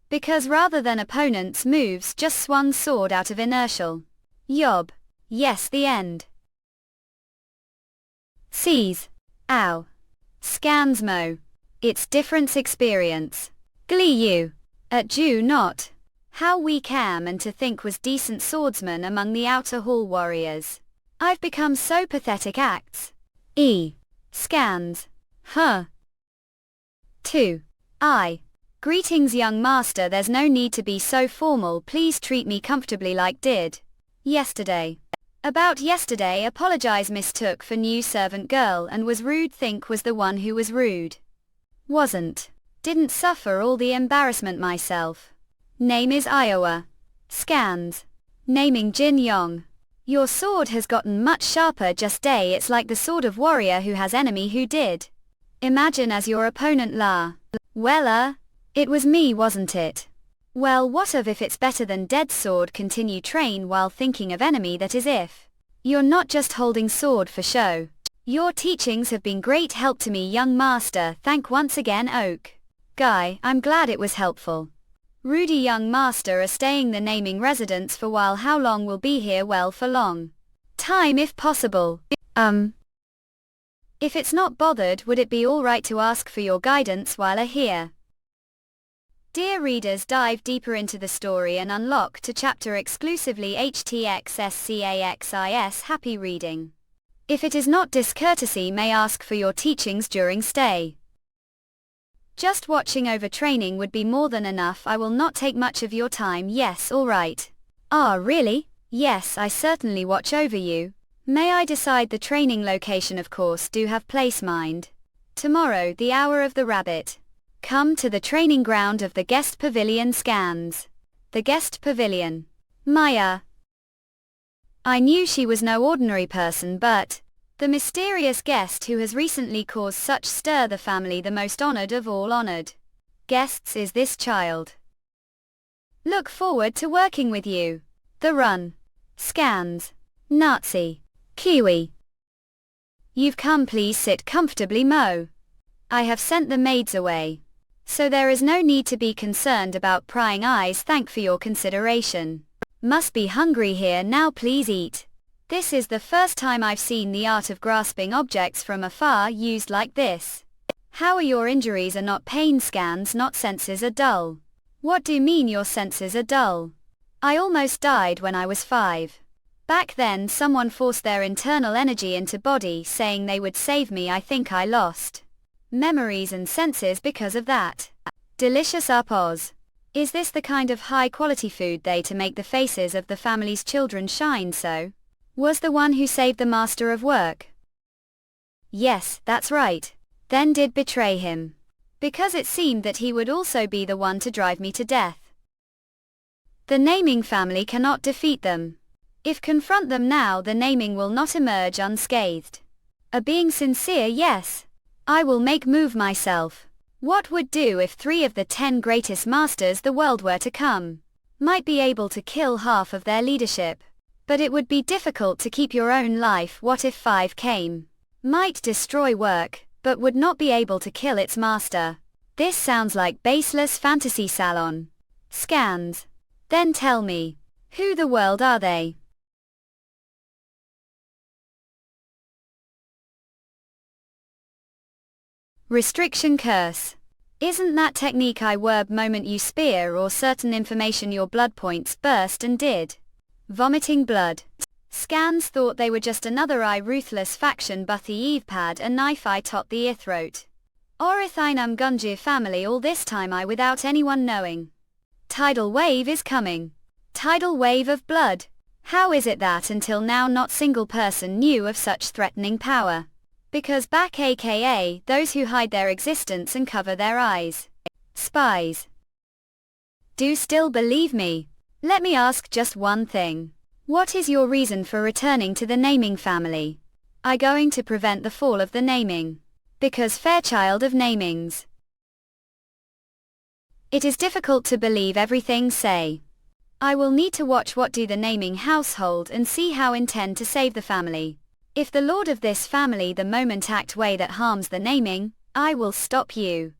Because rather than opponent's moves just swung sword out of inertial. Yob. Yes, the end. Sees. Ow. Scans mo. It's difference experience. Glee you. At Jew not. How weak am, and to think was decent swordsman among the outer hall warriors. I've become so pathetic. Acts. Scans. 2. Greetings young master, there's no need to be so formal, please treat me comfortably like did yesterday. About yesterday, apologize, mistook for new servant girl and was rude, think was the one who was rude. Wasn't. Didn't suffer all the embarrassment myself. Name is Iowa. Scans. Naming Jin Yong. Your sword has gotten much sharper just day. It's like the sword of warrior who has enemy who did. Imagine as your opponent La. Well, it was me, wasn't it? Well, what of if it's better than dead sword? Continue train while thinking of enemy, that is if. You're not just holding sword for show. Your teachings have been great help to me, young master. Thank once again, Oak. Guy, I'm glad it was helpful. Rudy, young master are staying the naming residence for while. How long will be here? Well, for long time if possible. If it's not bothered, would it be alright to ask for your guidance while here? Dear readers, dive deeper into the story and unlock to chapter exclusively HTXSCAXIS. Happy reading. If it is not discourtesy, may ask for your teachings during stay. Just watching over training would be more than enough. I will not take much of your time. Yes, alright. Ah, really? Yes, I certainly watch over you. May I decide the training location? Of course, do have place mind. Tomorrow, the hour of the rabbit. Come to the training ground of the guest pavilion. Scans. The guest pavilion. Maya. I knew she was no ordinary person, but the mysterious guest who has recently caused such stir. The family, the most honored of all honored guests, is this child. Look forward to working with you. The run. Scans. Nazi. Kiwi. You've come, please sit comfortably, Mo. I have sent the maids away, so there is no need to be concerned about prying eyes. Thank for your consideration. Must be hungry here now, please eat. This is the first time I've seen the art of grasping objects from afar used like this. How are your injuries? Are not pain. Scans. Not senses are dull. What do you mean your senses are dull? I almost died when I was 5. Back then someone forced their internal energy into body saying they would save me. I think I lost memories and senses because of that. Delicious up Oz. Is this the kind of high quality food they to make the faces of the family's children shine so? Was the one who saved the master of work? Yes, that's right. Then did betray him. Because it seemed that he would also be the one to drive me to death. The naming family cannot defeat them. If confront them now, the naming will not emerge unscathed. A being sincere, yes. I will make move myself. What would do if 3 of the 10 greatest masters the world were to come? Might be able to kill half of their leadership. But it would be difficult to keep your own life. What if 5 came? Might destroy work, but would not be able to kill its master. This sounds like baseless fantasy salon. Scans. Then tell me, who the world are they? Restriction curse. Isn't that technique I verb moment you spear or certain information your blood points burst and did? Vomiting blood. Scans thought they were just another ruthless faction, but the Eve pad a knife I tot the throat. Orithinum Gunjir family all this time without anyone knowing. Tidal wave is coming. Tidal wave of blood. How is it that until now not single person knew of such threatening power? Because back aka those who hide their existence and cover their eyes. Spies. Do still believe me? Let me ask just one thing. What is your reason for returning to the naming family? I going to prevent the fall of the naming. Because Fairchild of namings. It is difficult to believe everything say. I will need to watch what do the naming household and see how intend to save the family. If the lord of this family the moment act way that harms the naming, I will stop you.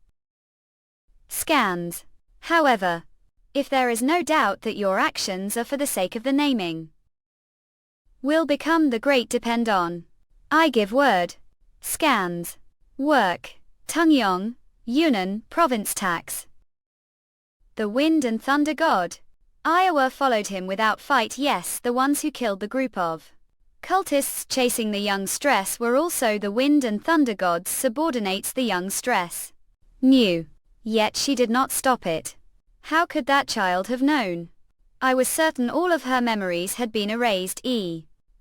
Scans. However, if there is no doubt that your actions are for the sake of the naming, will become the great depend on. I give word. Scans. Work. Tungyong, Yunnan, province tax. The wind and thunder god. Iowa followed him without fight. Yes, the ones who killed the group of cultists chasing the young stress were also the wind and thunder gods. Subordinates the young stress. Knew. Yet she did not stop it. How could that child have known? I was certain all of her memories had been erased.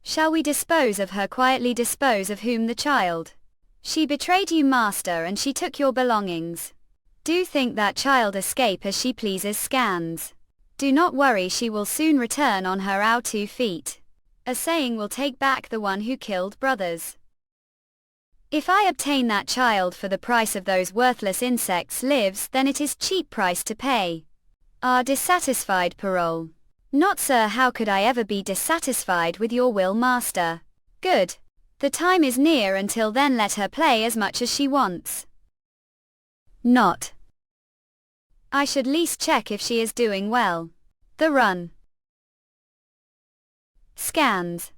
Shall we dispose of her quietly? Dispose of whom? The child. She betrayed you, master, and she took your belongings. Do think that child escape as she pleases, Scans. Do not worry, she will soon return on her 2 feet. A saying will take back the one who killed brothers. If I obtain that child for the price of those worthless insects' lives, then it is cheap price to pay. Dissatisfied, parole? Not, sir, how could I ever be dissatisfied with your will, master? Good. The time is near, until then let her play as much as she wants. Not. I should least check if she is doing well. The run. Scans.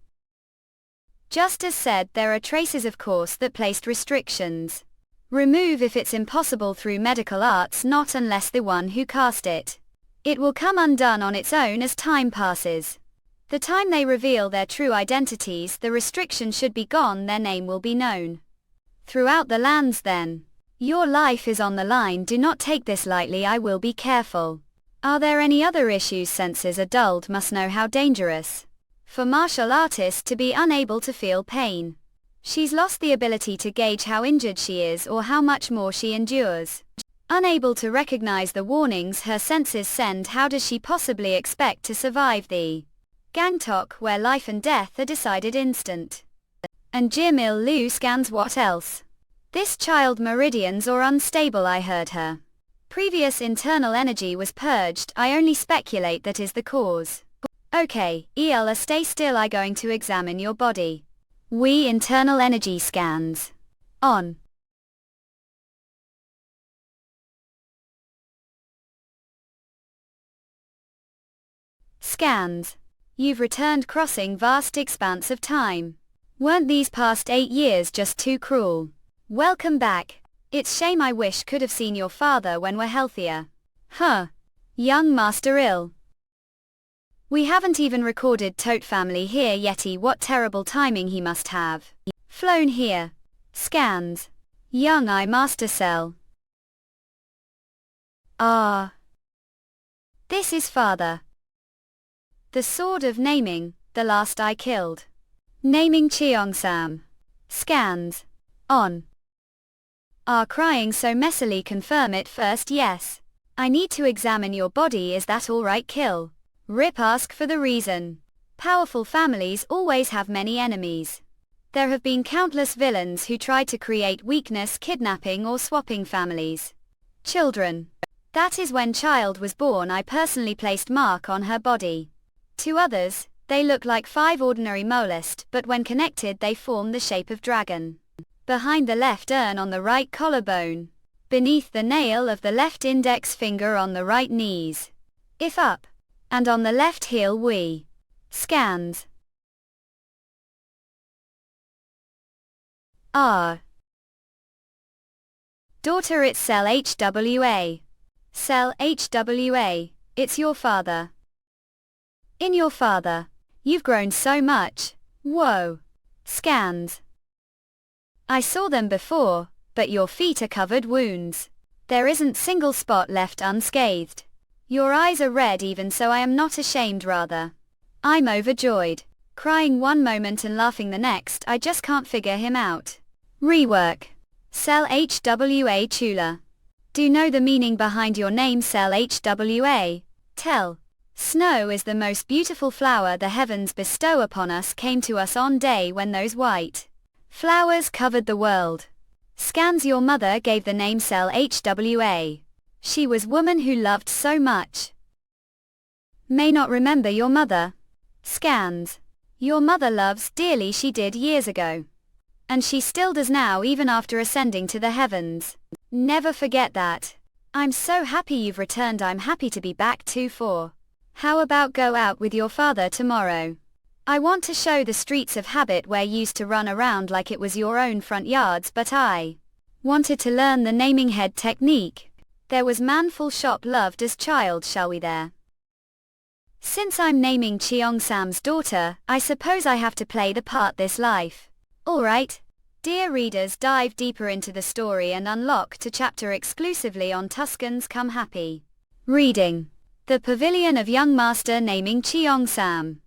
Just as said, there are traces of course that placed restrictions. Remove if it's impossible through medical arts, not unless the one who cast it. It will come undone on its own as time passes. The time they reveal their true identities, the restriction should be gone, their name will be known throughout the lands then. Your life is on the line, do not take this lightly, I will be careful. Are there any other issues? Senses are dulled, must know how dangerous. For martial artists to be unable to feel pain. She's lost the ability to gauge how injured she is or how much more she endures. Unable to recognize the warnings her senses send, how does she possibly expect to survive the Gangtok, where life and death are decided instant? And Jim Il Lu scans, what else? This child meridians or unstable, I heard her. Previous internal energy was purged, I only speculate that is the cause. Okay, Ela, stay still, I going to examine your body. We internal energy scans. On. Scans. You've returned, crossing vast expanse of time. Weren't these past 8 years just too cruel? Welcome back. It's shame, I wish could have seen your father when we're healthier. Huh. Young Master Ill. We haven't even recorded Tote family here yeti, what terrible timing he must have. Flown here. Scans. Young I Master Cell. This is father. The sword of naming, the last I killed. Naming Cheongsam. Scans. On. Crying so messily, confirm it first, yes. I need to examine your body, is that alright? Kill. Rip, ask for the reason. Powerful families always have many enemies. There have been countless villains who tried to create weakness, kidnapping or swapping families. Children. That is when child was born, I personally placed mark on her body. To others, they look like 5 ordinary molest, but when connected they form the shape of dragon. Behind the left urn on the right collarbone. Beneath the nail of the left index finger on the right knees. If up. And on the left heel we. Scans. Daughter, it's Cell HWA. Cell HWA, it's your father. In your father. You've grown so much. Whoa. Scans. I saw them before, but your feet are covered wounds. There isn't single spot left unscathed. Your eyes are red, even so I am not ashamed, rather. I'm overjoyed. Crying one moment and laughing the next, I just can't figure him out. Rework. Cell HWA Chula. Do know the meaning behind your name, Cell HWA? Tell. Snow is the most beautiful flower the heavens bestow upon us, came to us on day when those white flowers covered the world. Scans, your mother gave the name Cell HWA. She was woman who loved so much. May not remember your mother. Scans. Your mother loves dearly, she did years ago. And she still does now, even after ascending to the heavens. Never forget that. I'm so happy you've returned, I'm happy to be back too. For how about go out with your father tomorrow? I want to show the streets of habit where you used to run around like it was your own front yards, but I wanted to learn the naming head technique. There was manful shop loved as child, shall we there? Since I'm naming Cheongsam's daughter, I suppose I have to play the part this life. Alright. Dear readers, dive deeper into the story and unlock to chapter exclusively on Tuscan's Come Happy. Reading. The Pavilion of Young Master naming Cheongsam.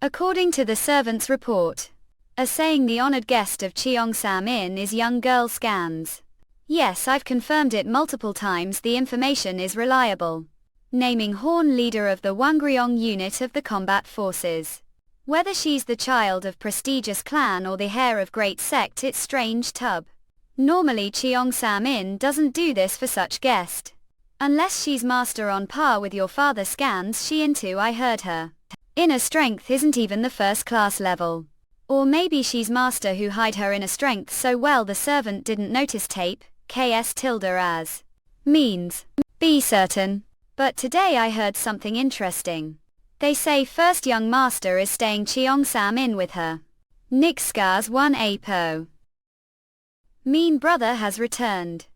According to the servant's report, As saying the honored guest of Cheongsam Inn is young girl Scans. Yes, I've confirmed it multiple times, the information is reliable. Naming Horn, leader of the Wangryong unit of the combat forces. Whether she's the child of prestigious clan or the heir of great sect, it's strange tub. Normally Cheongsam Inn doesn't do this for such guest. Unless she's master on par with your father Scans, she into I heard her. Inner strength isn't even the first class level. Or maybe she's master who hide her inner strength so well the servant didn't notice. Tape, KS tilde as. Means. Be certain. But today I heard something interesting. They say first young master is staying Cheongsam Inn with her. Nixcars 1 po. Mean brother has returned.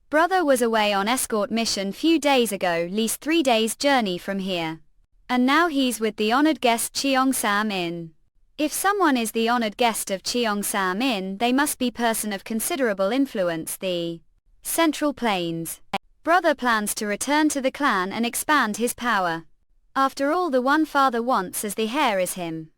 Brother was away on escort mission few days ago, least 3 days journey from here. And now he's with the honored guest Cheongsam Inn. If someone is the honored guest of Cheongsam Inn, they must be person of considerable influence. The Central Plains. Brother plans to return to the clan and expand his power. After all, the one father wants as the heir is him.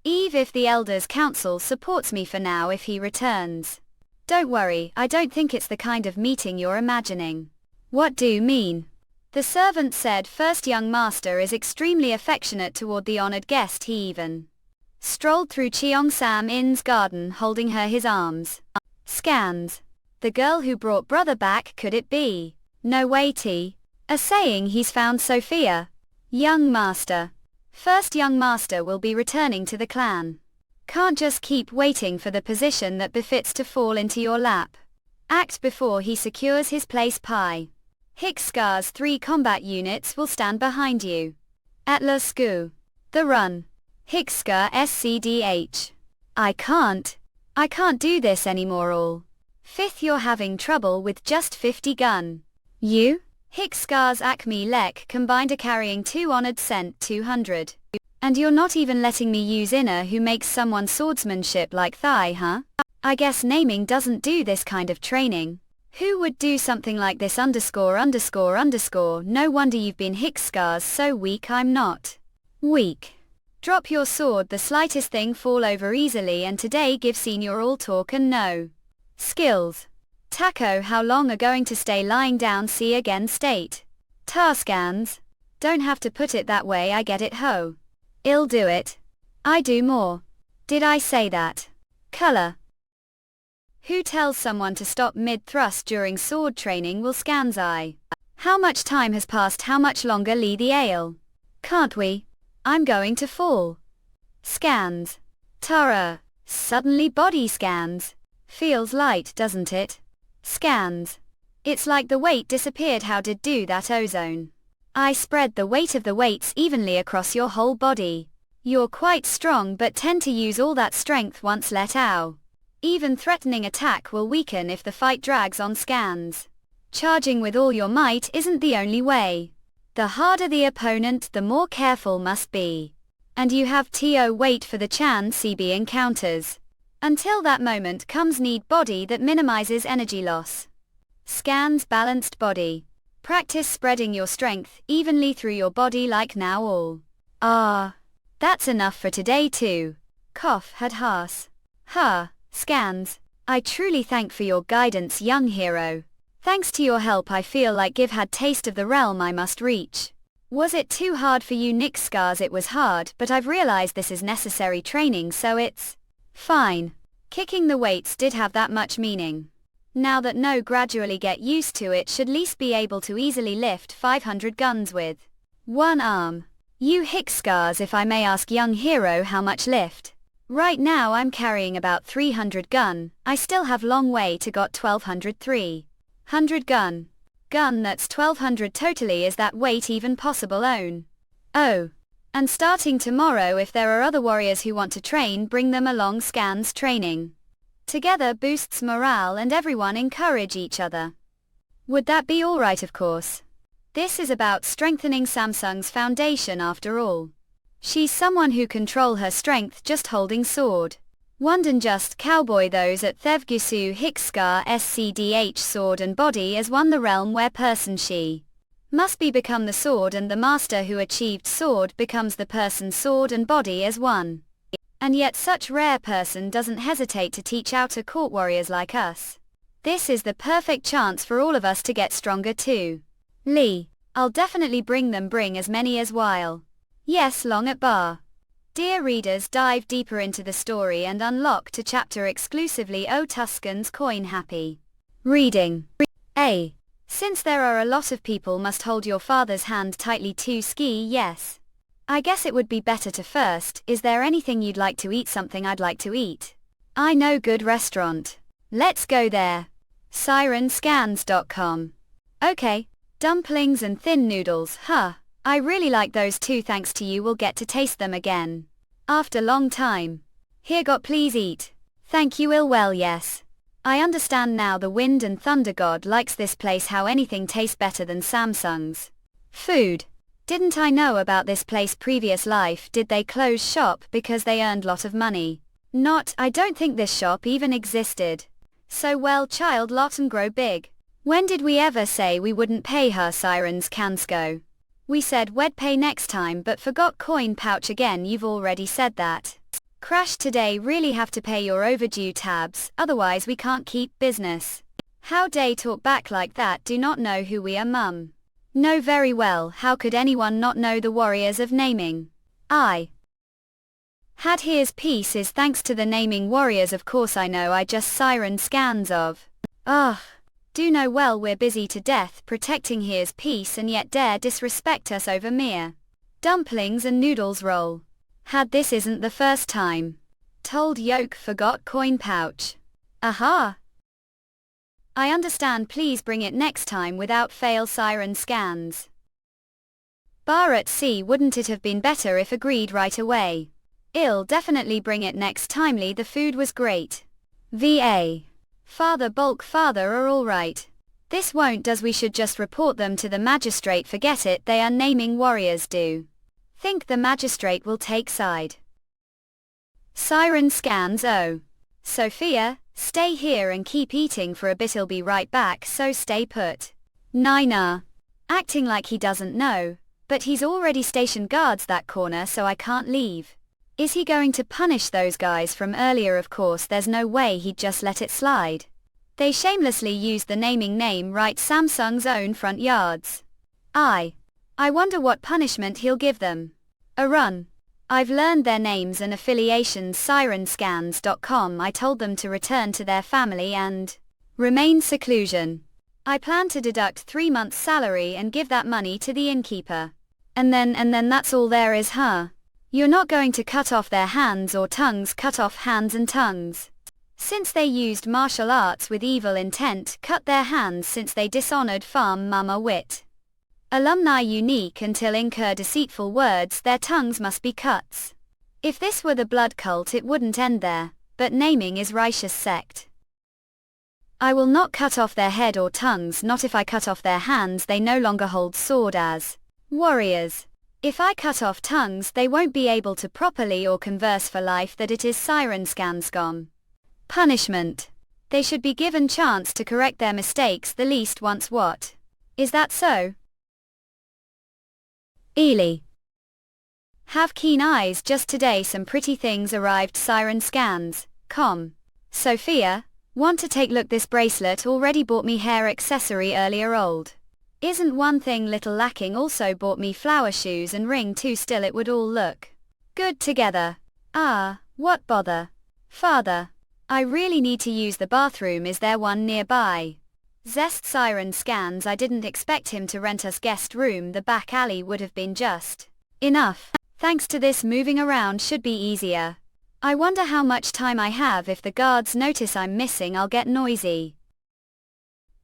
Eve, if the elders council supports me for now if he returns. Don't worry, I don't think it's the kind of meeting you're imagining. What do you mean? The servant said first young master is extremely affectionate toward the honored guest. He even strolled through Cheongsam Inn's garden holding her his arms. Scans. The girl who brought brother back, could it be? No way T. A saying he's found Sophia. Young master. First young master will be returning to the clan. Can't just keep waiting for the position that befits to fall into your lap. Act before he secures his place. Pi. Hickscar's 3 combat units will stand behind you. Atlas Gu. The run. Hickscar SCDH. I can't do this anymore all. Fifth, you're having trouble with just 50 gun. You? Hickscar's Acme Lek combined are carrying 2 honored cent 200. And you're not even letting me use inner who makes someone swordsmanship like thigh, huh? I guess naming doesn't do this kind of training. Who would do something like this? ____. No wonder you've been Hickscars so weak. I'm not weak. Drop your sword, the slightest thing fall over easily, and today give senior all talk and no skills. Taco, how long are going to stay lying down? See again state. Taskans. Don't have to put it that way, I get it ho. I'll do it. I do more. Did I say that? Color. Who tells someone to stop mid-thrust during sword training will Scans eye. How much time has passed? How much longer? Lee the ale. Can't we? I'm going to fall. Scans. Tara. Suddenly body scans. Feels light, doesn't it? Scans. It's like the weight disappeared. How did do that? Ozone. I spread the weight of the weights evenly across your whole body. You're quite strong but tend to use all that strength once let out. Even threatening attack will weaken if the fight drags on. Scans. Charging with all your might isn't the only way. The harder the opponent, the more careful must be. And you have to wait for the Chan CB encounters. Until that moment comes, need body that minimizes energy loss. Scans balanced body. Practice spreading your strength evenly through your body like now all. That's enough for today too. Cough had Haas. Scans. I truly thank for your guidance, young hero. Thanks to your help I feel like I've had taste of the realm I must reach. Was it too hard for you? Nickscars, it was hard, but I've realized this is necessary training, so it's fine. Kicking the weights did have that much meaning. Now that no gradually get used to it, should least be able to easily lift 500 guns with one arm. You Hickscars, if I may ask, young hero, how much lift? Right now I'm carrying about 300 gun, I still have long way to got 1200 300 gun. Gun, that's 1200 totally. Is that weight even possible? Own. Oh. And starting tomorrow, if there are other warriors who want to train, bring them along. Scans training together boosts morale and everyone encourage each other. Would that be alright? Of course. This is about strengthening Samsung's foundation after all. She's someone who control her strength just holding sword. Wanden just cowboy those at Thevgisu Hickscar SCDH sword and body as one, the realm where person she must be become the sword, and the master who achieved sword becomes the person sword and body as one. And yet such rare person doesn't hesitate to teach outer court warriors like us. This is the perfect chance for all of us to get stronger too. Lee, I'll definitely bring as many as while. Yes, long at bar. Dear readers, dive deeper into the story and unlock to chapter exclusively O Tuscan's Coin Happy. Reading. A. Since there are a lot of people must hold your father's hand tightly to ski, yes. I guess it would be better to first, is there anything you'd like to eat? Something I'd like to eat. I know good restaurant. Let's go there. Sirenscans.com. Okay. Dumplings and thin noodles, huh? I really like those too, thanks to you we'll get to taste them again. After long time. Here got please eat. Thank you well yes. I understand now the wind and thunder god likes this place, how anything tastes better than Samsung's food. Didn't I know about this place previous life? Did they close shop because they earned lot of money? Not, I don't think this shop even existed. So well child lot and grow big. When did we ever say we wouldn't pay her? Sirens Kansko. We said we'd pay next time but forgot coin pouch again. You've already said that. Crash today, really have to pay your overdue tabs, otherwise we can't keep business. How day talk back like that? Do not know who we are mum. Know very well, how could anyone not know the warriors of naming? I had here's peace is thanks to the naming warriors, of course I know, I just siren scans of. Ugh. Do know well we're busy to death protecting here's peace and yet dare disrespect us over mere dumplings and noodles roll. Had this isn't the first time. Told yoke forgot coin pouch. Aha. I understand, please bring it next time without fail. Siren scans. Bar at sea, wouldn't it have been better if agreed right away? I'll definitely bring it next timely, the food was great. VA. Father bulk father are alright. This won't does, we should just report them to the magistrate. Forget it, they are naming warriors. Do think the magistrate will take side. Siren scans. Oh. Sophia, stay here and keep eating for a bit, I'll be right back, so stay put. Nina. Acting like he doesn't know, but he's already stationed guards that corner so I can't leave. Is he going to punish those guys from earlier? Of course there's no way he'd just let it slide. They shamelessly used the naming name right Samsung's own front yards. I wonder what punishment he'll give them. A run. I've learned their names and affiliations. Sirenscans.com. I told them to return to their family and remain seclusion. I plan to deduct 3 months' salary and give that money to the innkeeper. And then that's all there is, huh? You're not going to cut off their hands or tongues? Cut off hands and tongues. Since they used martial arts with evil intent, cut their hands since they dishonored farm mama wit. Alumni unique until incur deceitful words, their tongues must be cuts. If this were the blood cult it wouldn't end there, but naming is righteous sect. I will not cut off their head or tongues, not if I cut off their hands, they no longer hold sword as warriors. If I cut off tongues they won't be able to properly or converse for life. That it is Sirenscanscom. Punishment. They should be given chance to correct their mistakes the least once. What? Is that so? Ely. Have keen eyes, just today some pretty things arrived. Sirenscans.com. Sophia, want to take look this bracelet already bought me hair accessory earlier old. Isn't one thing little lacking, also bought me flower shoes and ring too, still it would all look good together. Ah, what bother. Father. I really need to use the bathroom, is there one nearby? Zest Siren Scans. I didn't expect him to rent us guest room, the back alley would have been just enough. Thanks to this moving around should be easier. I wonder how much time I have. If the guards notice I'm missing I'll get noisy.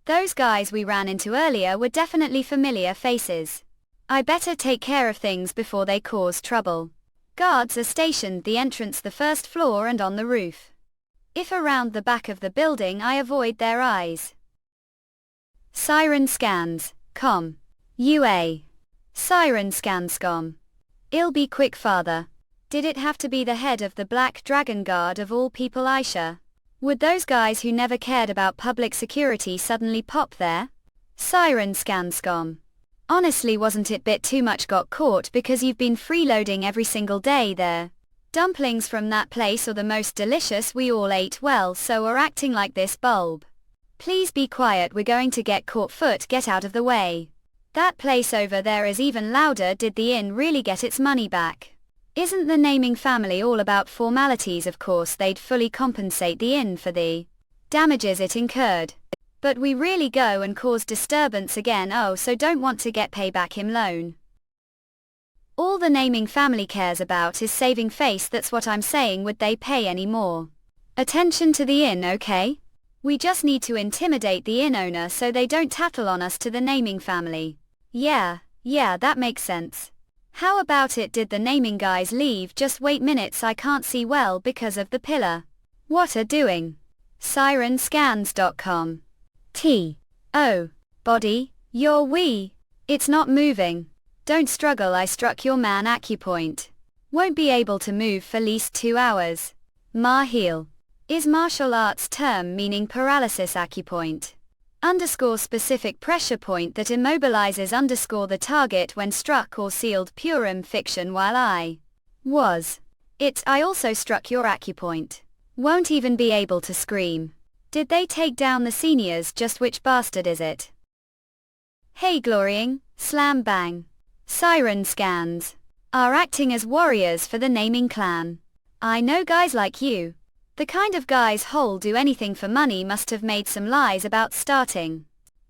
Those guys we ran into earlier were definitely familiar faces. I better take care of things before they cause trouble. Guards are stationed the entrance, the first floor and on the roof. If around the back of the building I avoid their eyes. Sirenscans.com. UA. Sirenscans.com. I'll be quick, father. Did it have to be the head of the Black Dragon Guard of all people, Aisha? Would those guys who never cared about public security suddenly pop there? Sirenscans.com. Honestly, wasn't it bit too much? Got caught because you've been freeloading every single day there. Dumplings from that place are the most delicious we all ate well, so are acting like this bulb. Please be quiet, we're going to get caught foot, get out of the way. That place over there is even louder. Did the inn really get its money back? Isn't the naming family all about formalities? Of course they'd fully compensate the inn for the damages it incurred. But we really go and cause disturbance again. Oh, so don't want to get payback him loan. All the naming family cares about is saving face, that's what I'm saying. Would they pay any more attention to the inn? Okay? We just need to intimidate the inn owner so they don't tattle on us to the naming family. Yeah, that makes sense. How about it? Did the naming guys leave? Just wait minutes, I can't see well because of the pillar. What are doing? Sirenscans.com. Oh, body, you're wee. It's not moving. Don't struggle, I struck your man acupoint. Won't be able to move for least 2 hours. Mahil. Is martial arts term meaning paralysis acupoint. _ specific pressure point that immobilizes _ the target when struck or sealed. Purim fiction. While I was I also struck your acupoint. Won't even be able to scream. Did they take down the seniors? Just which bastard is it? Hey, glorying, slam bang. Siren scans are acting as warriors for the naming clan. I know guys like you. The kind of guys who'll do anything for money must have made some lies about starting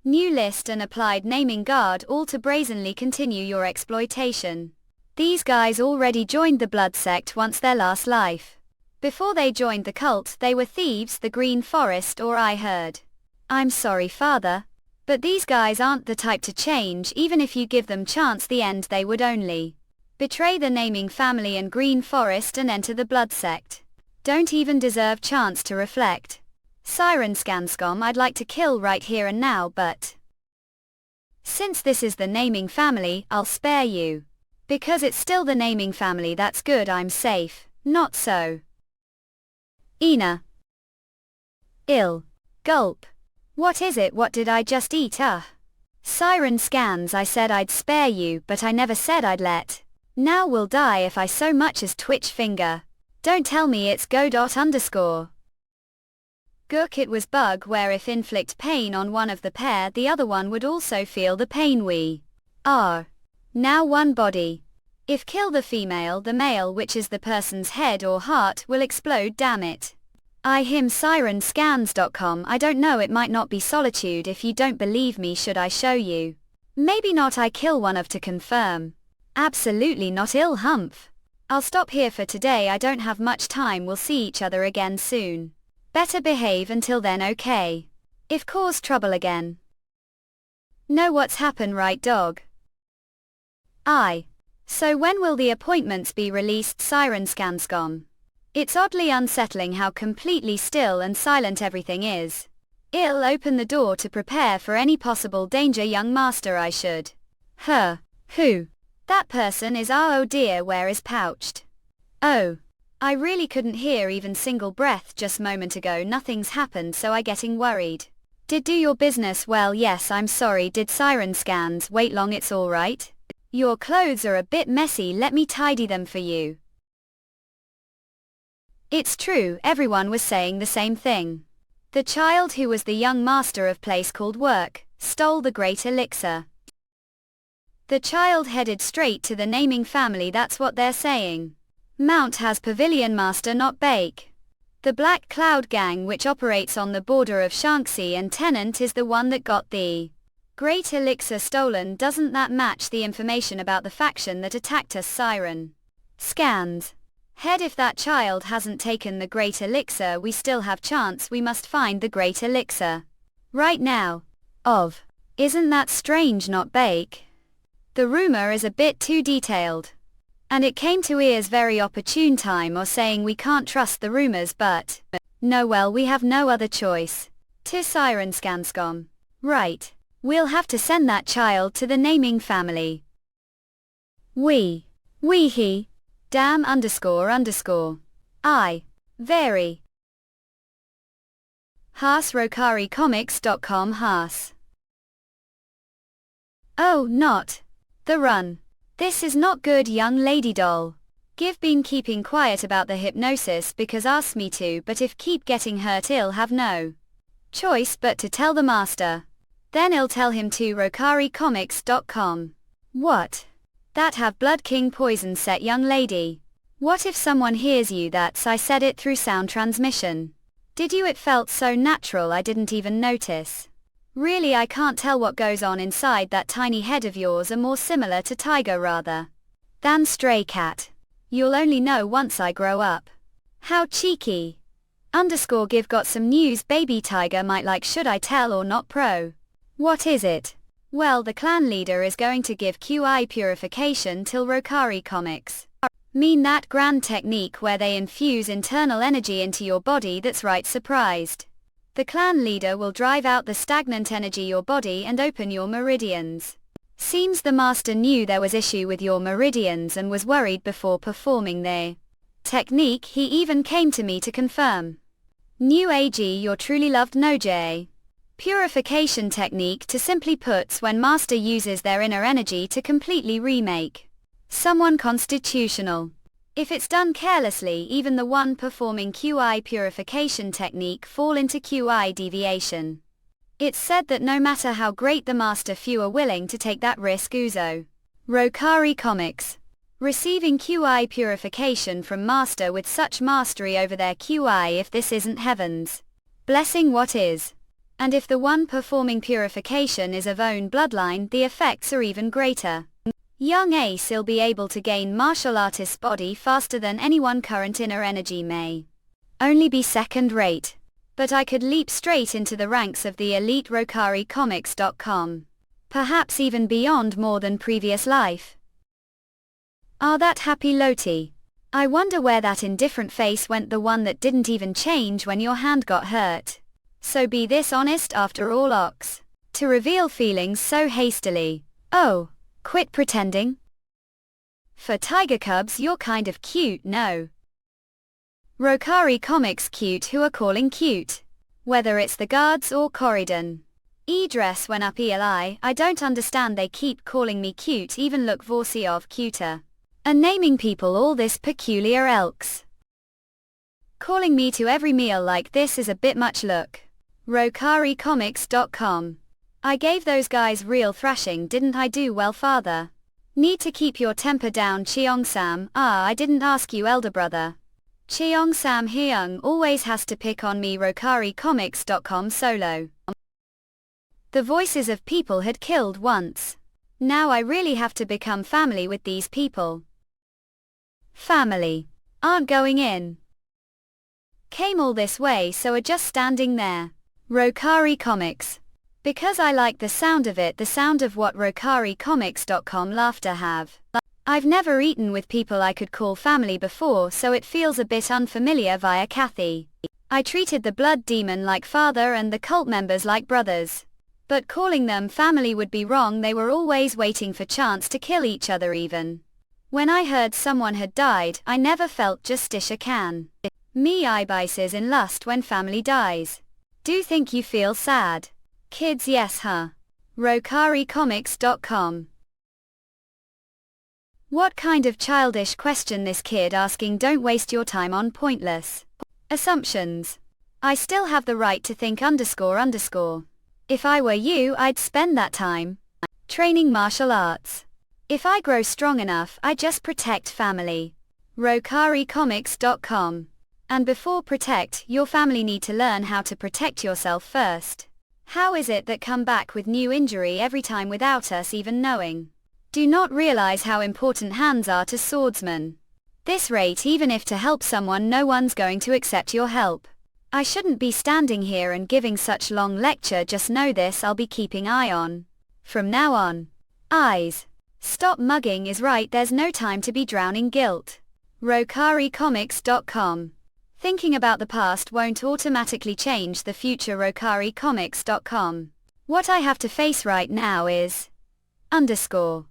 new list and applied naming guard, all to brazenly continue your exploitation. These guys already joined the blood sect once, their last life. Before they joined the cult they were thieves, the Green Forest, or I heard. I'm sorry, father, but these guys aren't the type to change. Even if you give them chance, the end they would only betray the naming family and Green Forest and enter the blood sect. Don't even deserve chance to reflect. Siren Scanscom, I'd like to kill right here and now, but since this is the naming family, I'll spare you. Because it's still the naming family, that's good, I'm safe. Not so. Ina. Ill. Gulp. What is it? What did I just eat? Siren Scans, I said I'd spare you, but I never said I'd let. Now we'll die if I so much as twitch finger. Don't tell me it's go. _ Gook, it was bug, where if inflict pain on one of the pair, the other one would also feel the pain. We are now one body. If kill the female, the male, which is the person's head or heart, will explode. Damn it. I him. Sirenscans.com. I don't know, it might not be solitude. If you don't believe me, should I show you? Maybe not. I kill one of to confirm. Absolutely not. Ill humph. I'll stop here for today, I don't have much time. We'll see each other again soon. Better behave until then, okay? If cause trouble again. Know what's happened, right dog? So when will the appointments be released? Sirenscanscom. It's oddly unsettling how completely still and silent everything is. I'll open the door to prepare for any possible danger, young master. I should. Who? That person is oh dear, where is pouched? Oh. I really couldn't hear even single breath just moment ago. Nothing's happened, so I getting worried. Did do your business well? Yes, I'm sorry. Did siren scans wait long? It's alright. Your clothes are a bit messy, let me tidy them for you. It's true, everyone was saying the same thing. The child who was the young master of place called work, stole the great elixir. The child headed straight to the naming family, that's what they're saying. Mount has pavilion master, not bake. The Black Cloud gang, which operates on the border of Shanxi and Tennant, is the one that got the great elixir stolen. Doesn't that match the information about the faction that attacked us? Siren Scans. Head, if that child hasn't taken the great elixir, we still have chance. We must find the great elixir right now. Isn't that strange, not bake? The rumor is a bit too detailed. And it came to ears very opportune time, or saying we can't trust the rumors, but no, well, we have no other choice. To Siren Scanscom. Right. We'll have to send that child to the naming family. He. Damn __. Very. HaasRokariComics.com. Haas. Oh, not. The run. This is not good, young lady doll. Give been keeping quiet about the hypnosis because asked me to, but if keep getting hurt ill have no choice but to tell the master. Then I'll tell him to rokaricomics.com. What? That have Blood King poison set young lady. What if someone hears you that's I said it through sound transmission. Did you? It felt so natural I didn't even notice. Really I can't tell what goes on inside that tiny head of yours, are more similar to tiger rather than stray cat. You'll only know once I grow up. How cheeky. Give got some news baby tiger might like, should I tell or not pro? What is it? Well, the clan leader is going to give QI purification till Rokari Comics. Mean that grand technique where they infuse internal energy into your body, that's right, surprised. The clan leader will drive out the stagnant energy your body and open your meridians. Seems the master knew there was issue with your meridians and was worried before performing the technique. He even came to me to confirm. New AG, your truly loved Noj. Purification technique, to simply puts, when master uses their inner energy to completely remake someone constitutional. If it's done carelessly, even the one performing QI purification technique fall into QI deviation. It's said that no matter how great the master, few are willing to take that risk. Uzo. Rokari Comics. Receiving QI purification from master with such mastery over their QI, if this isn't heaven's blessing, what is? And if the one performing purification is of own bloodline, the effects are even greater. Young Ace will be able to gain martial artist's body faster than anyone. Current inner energy may only be second rate. But I could leap straight into the ranks of the elite rokaricomics.com. Perhaps even beyond, more than previous life. Ah, that happy Loti. I wonder where that indifferent face went, the one that didn't even change when your hand got hurt. So be this honest after all, Ox. To reveal feelings so hastily. Oh, quit pretending. For tiger cubs you're kind of cute, no? Rokari Comics cute who are calling cute. Whether it's the guards or Corridon. E-dress when up Eli, I don't understand they keep calling me cute, even look Vorsiov cuter. And naming people all this peculiar elks. Calling me to every meal like this is a bit much. Look. rokaricomics.com. I gave those guys real thrashing, didn't I? Do well, father. Need to keep your temper down, Cheongsam. Ah, I didn't ask you, elder brother. Cheongsam Hyung always has to pick on me. rokaricomics.com solo. The voices of people had killed once. Now I really have to become family with these people. Family. Aren't going in. Came all this way, so are just standing there. Rokari Comics. Because I like the sound of it, the sound of what rokaricomics.com laughter have. I've never eaten with people I could call family before, so it feels a bit unfamiliar via Kathy. I treated the blood demon like father and the cult members like brothers. But calling them family would be wrong. They were always waiting for chance to kill each other. Even when I heard someone had died, I never felt justice can. Me ibises in lust when family dies. Do think you feel sad? Kids, yes, huh? rokaricomics.com. What kind of childish question this kid asking? Don't waste your time on pointless assumptions. I still have the right to think __. If I were you, I'd spend that time training martial arts. If I grow strong enough, I just protect family. rokaricomics.com. And before protect your family, need to learn how to protect yourself first. How is it that come back with new injury every time without us even knowing? Do not realize how important hands are to swordsmen. This rate, even if to help someone, no one's going to accept your help. I shouldn't be standing here and giving such long lecture, just know this, I'll be keeping eye on. From now on. Eyes. Stop mugging is right, there's no time to be drowning guilt. rokaricomics.com. Thinking about the past won't automatically change the future. rokaricomics.com. What I have to face right now is _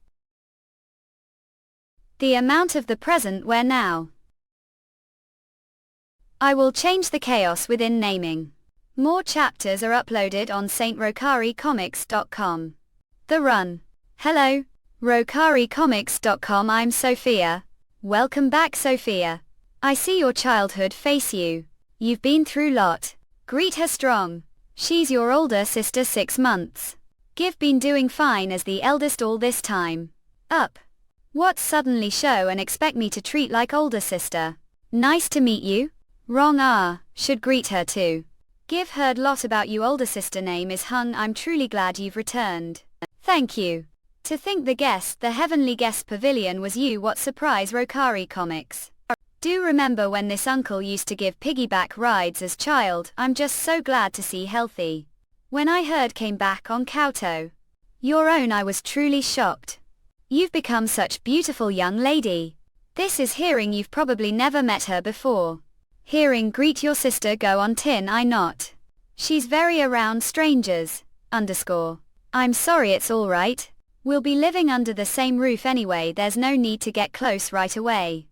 the amount of the present where now. I will change the chaos within naming. More chapters are uploaded on rokaricomics.com. The Run. Hello. rokaricomics.com. I'm Sophia. Welcome back, Sophia. I see your childhood face you. You've been through lot. Greet her strong. She's your older sister 6 months. Give been doing fine as the eldest all this time. Up. What suddenly show and expect me to treat like older sister? Nice to meet you. Wrong should greet her too. Give heard lot about you older sister name is Hung. I'm truly glad you've returned. Thank you. To think the heavenly guest pavilion was you. What surprise. Rokari Comics. Do remember when this uncle used to give piggyback rides as child. I'm just so glad to see healthy. When I heard came back on Kowtow. Your own, I was truly shocked. You've become such beautiful young lady. This is hearing you've probably never met her before. Hearing greet your sister go on tin I not. She's very around strangers. I'm sorry, it's alright. We'll be living under the same roof anyway, there's no need to get close right away.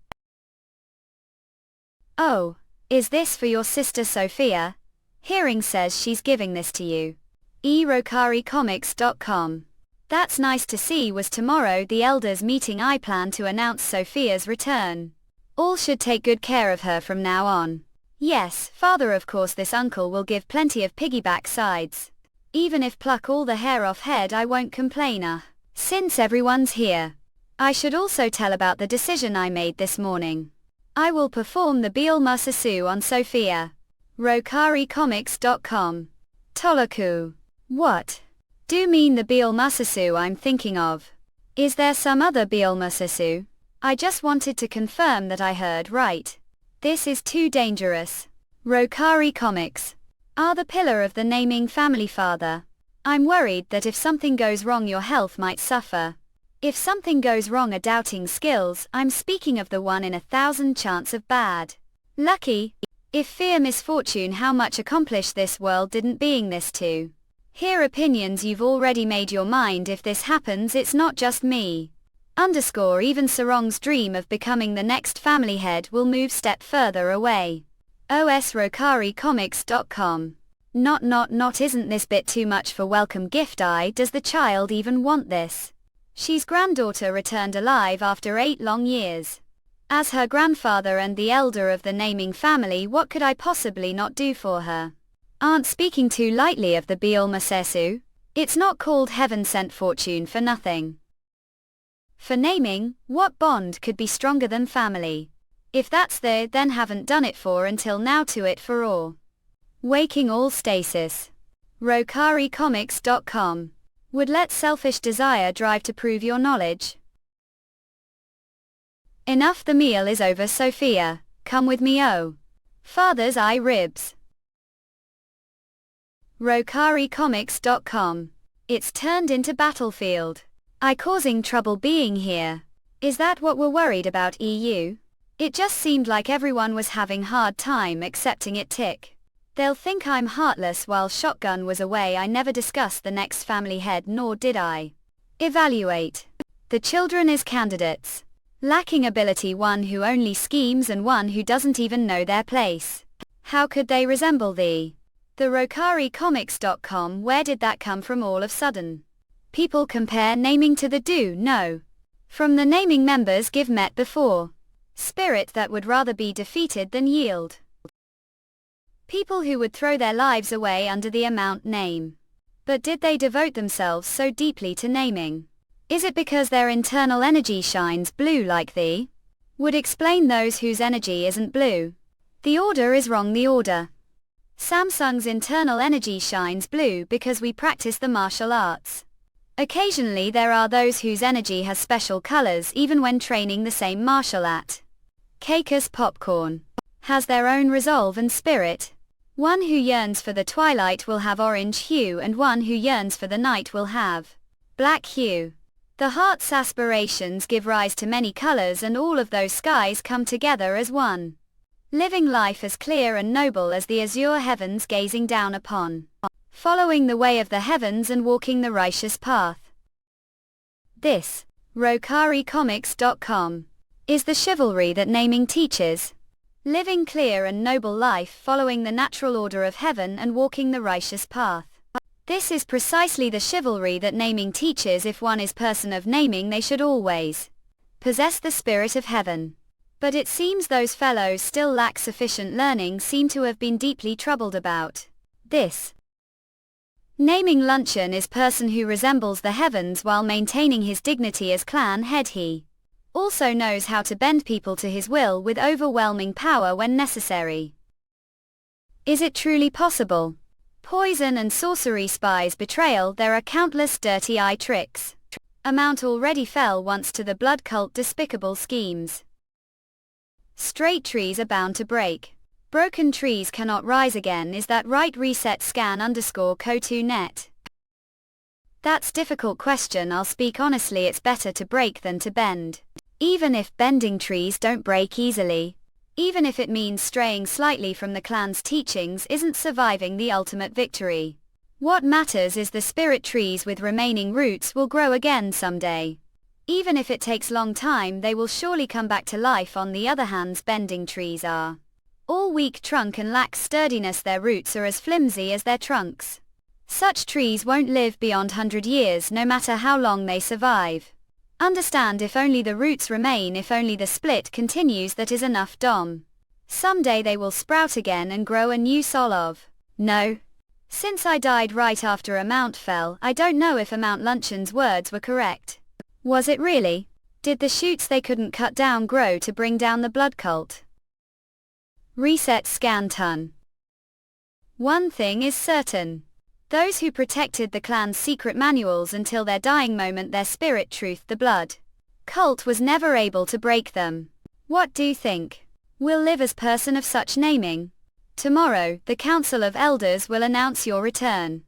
Oh, is this for your sister Sophia? Hearing says she's giving this to you. rokaricomics.com. That's nice to see. Was tomorrow the elders meeting? I plan to announce Sophia's return. All should take good care of her from now on. Yes, father, of course this uncle will give plenty of piggyback sides. Even if pluck all the hair off head I won't complain since everyone's here. I should also tell about the decision I made this morning. I will perform the Beal Musasu on Sophia. rokaricomics.com. Toloku. What? Do mean the Beal Musasu I'm thinking of? Is there some other Beal Musasu? I just wanted to confirm that I heard right. This is too dangerous. Rokari Comics. Are the pillar of the naming family father. I'm worried that if something goes wrong your health might suffer. If something goes wrong doubting skills, I'm speaking of the 1 in 1,000 chance of bad. Lucky. If fear misfortune how much accomplished this world didn't being this too. Hear opinions you've already made your mind if this happens it's not just me. Even Sarong's dream of becoming the next family head will move step further away. osrokaricomics.com. Not isn't this bit too much for welcome gift? Does the child even want this? She's granddaughter returned alive after 8 long years. As her grandfather and the elder of the naming family, what could I possibly not do for her? Aren't speaking too lightly of the Beal Musasu. It's not called heaven sent fortune for nothing. For naming, what bond could be stronger than family? If that's there, then haven't done it for until now to it for all. Waking all stasis. rokaricomics.com. Would let selfish desire drive to prove your knowledge? Enough, the meal is over, Sophia. Come with me, oh. Father's eye ribs. rokaricomics.com. It's turned into battlefield. I causing trouble being here. Is that what we're worried about, EU? It just seemed like everyone was having hard time accepting it. Tick. They'll think I'm heartless while Shotgun was away. I never discussed the next family head, nor did I evaluate the children as candidates. Lacking ability, one who only schemes and one who doesn't even know their place. How could they resemble thee? The rokaricomics.com. Where did that come from all of sudden? People compare naming to the do no. From the naming members give met before. Spirit that would rather be defeated than yield. People who would throw their lives away under the amount name. But did they devote themselves so deeply to naming? Is it because their internal energy shines blue like thee? Would explain those whose energy isn't blue. The order is wrong, the order. Samsung's internal energy shines blue because we practice the martial arts. Occasionally there are those whose energy has special colors even when training the same martial art. Cake's popcorn has their own resolve and spirit. One who yearns for the twilight will have orange hue and one who yearns for the night will have black hue. The heart's aspirations give rise to many colors and all of those skies come together as one. Living life as clear and noble as the azure heavens gazing down upon. Following the way of the heavens and walking the righteous path. This, rokaricomics.com, is the chivalry that naming teaches. Living clear and noble life following the natural order of heaven and walking the righteous path. This is precisely the chivalry that naming teaches. If one is person of naming, they should always possess the spirit of heaven. But it seems those fellows still lack sufficient learning, seem to have been deeply troubled about this. Naming luncheon is person who resembles the heavens while maintaining his dignity as clan head. He also knows how to bend people to his will with overwhelming power when necessary. Is it truly possible? Poison and sorcery, spies, betrayal, there are countless dirty eye tricks. Amount already fell once to the blood cult despicable schemes. Straight trees are bound to break. Broken trees cannot rise again, is that right? Reset scan_co2net. That's difficult question, I'll speak honestly, it's better to break than to bend. Even if bending trees don't break easily, even if it means straying slightly from the clan's teachings, isn't surviving the ultimate victory. What matters is the spirit trees with remaining roots will grow again someday. Even if it takes long time, they will surely come back to life. On the other hand, bending trees are all weak trunk and lack sturdiness, their roots are as flimsy as their trunks. Such trees won't live beyond 100 years no matter how long they survive. Understand, if only the roots remain, if only the split continues, that is enough. Someday they will sprout again and grow a new soul of. No. Since I died right after a mount fell, I don't know if Amount Luncheon's words were correct. Was it really? Did the shoots they couldn't cut down grow to bring down the blood cult? Reset scan ton. One thing is certain. Those who protected the clan's secret manuals until their dying moment, their spirit truth, the blood cult, was never able to break them. What do you think? Will live as person of such naming? Tomorrow, the Council of Elders will announce your return.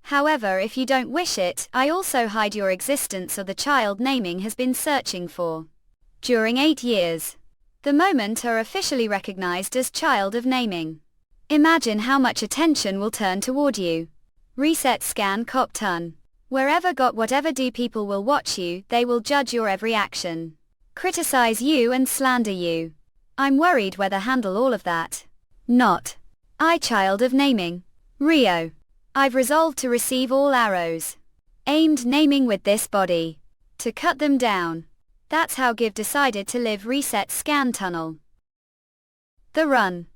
However, if you don't wish it, I also hide your existence, or the child naming has been searching for during 8 years. The moment are officially recognized as child of naming. Imagine how much attention will turn toward you. Reset scan cop ton. Wherever got whatever do, people will watch you, they will judge your every action, criticize you and slander you. I'm worried whether handle all of that. Not. I, child of naming. Rio. I've resolved to receive all arrows aimed naming with this body, to cut them down. That's how Give decided to live. Reset scan tunnel. The run.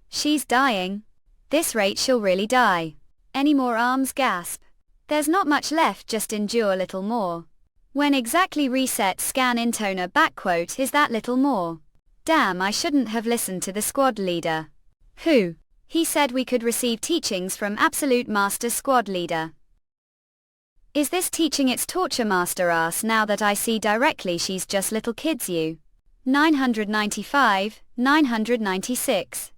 She's dying. This rate she'll really die. Any more arms? Gasp. There's not much left, just endure a little more. When exactly? Reset scan intoner backquote is that little more. Damn, I shouldn't have listened to the squad leader. Who? He said we could receive teachings from Absolute Master Squad Leader. Is this teaching its torture master ass? Now that I see directly, she's just little kids. You. 995, 996.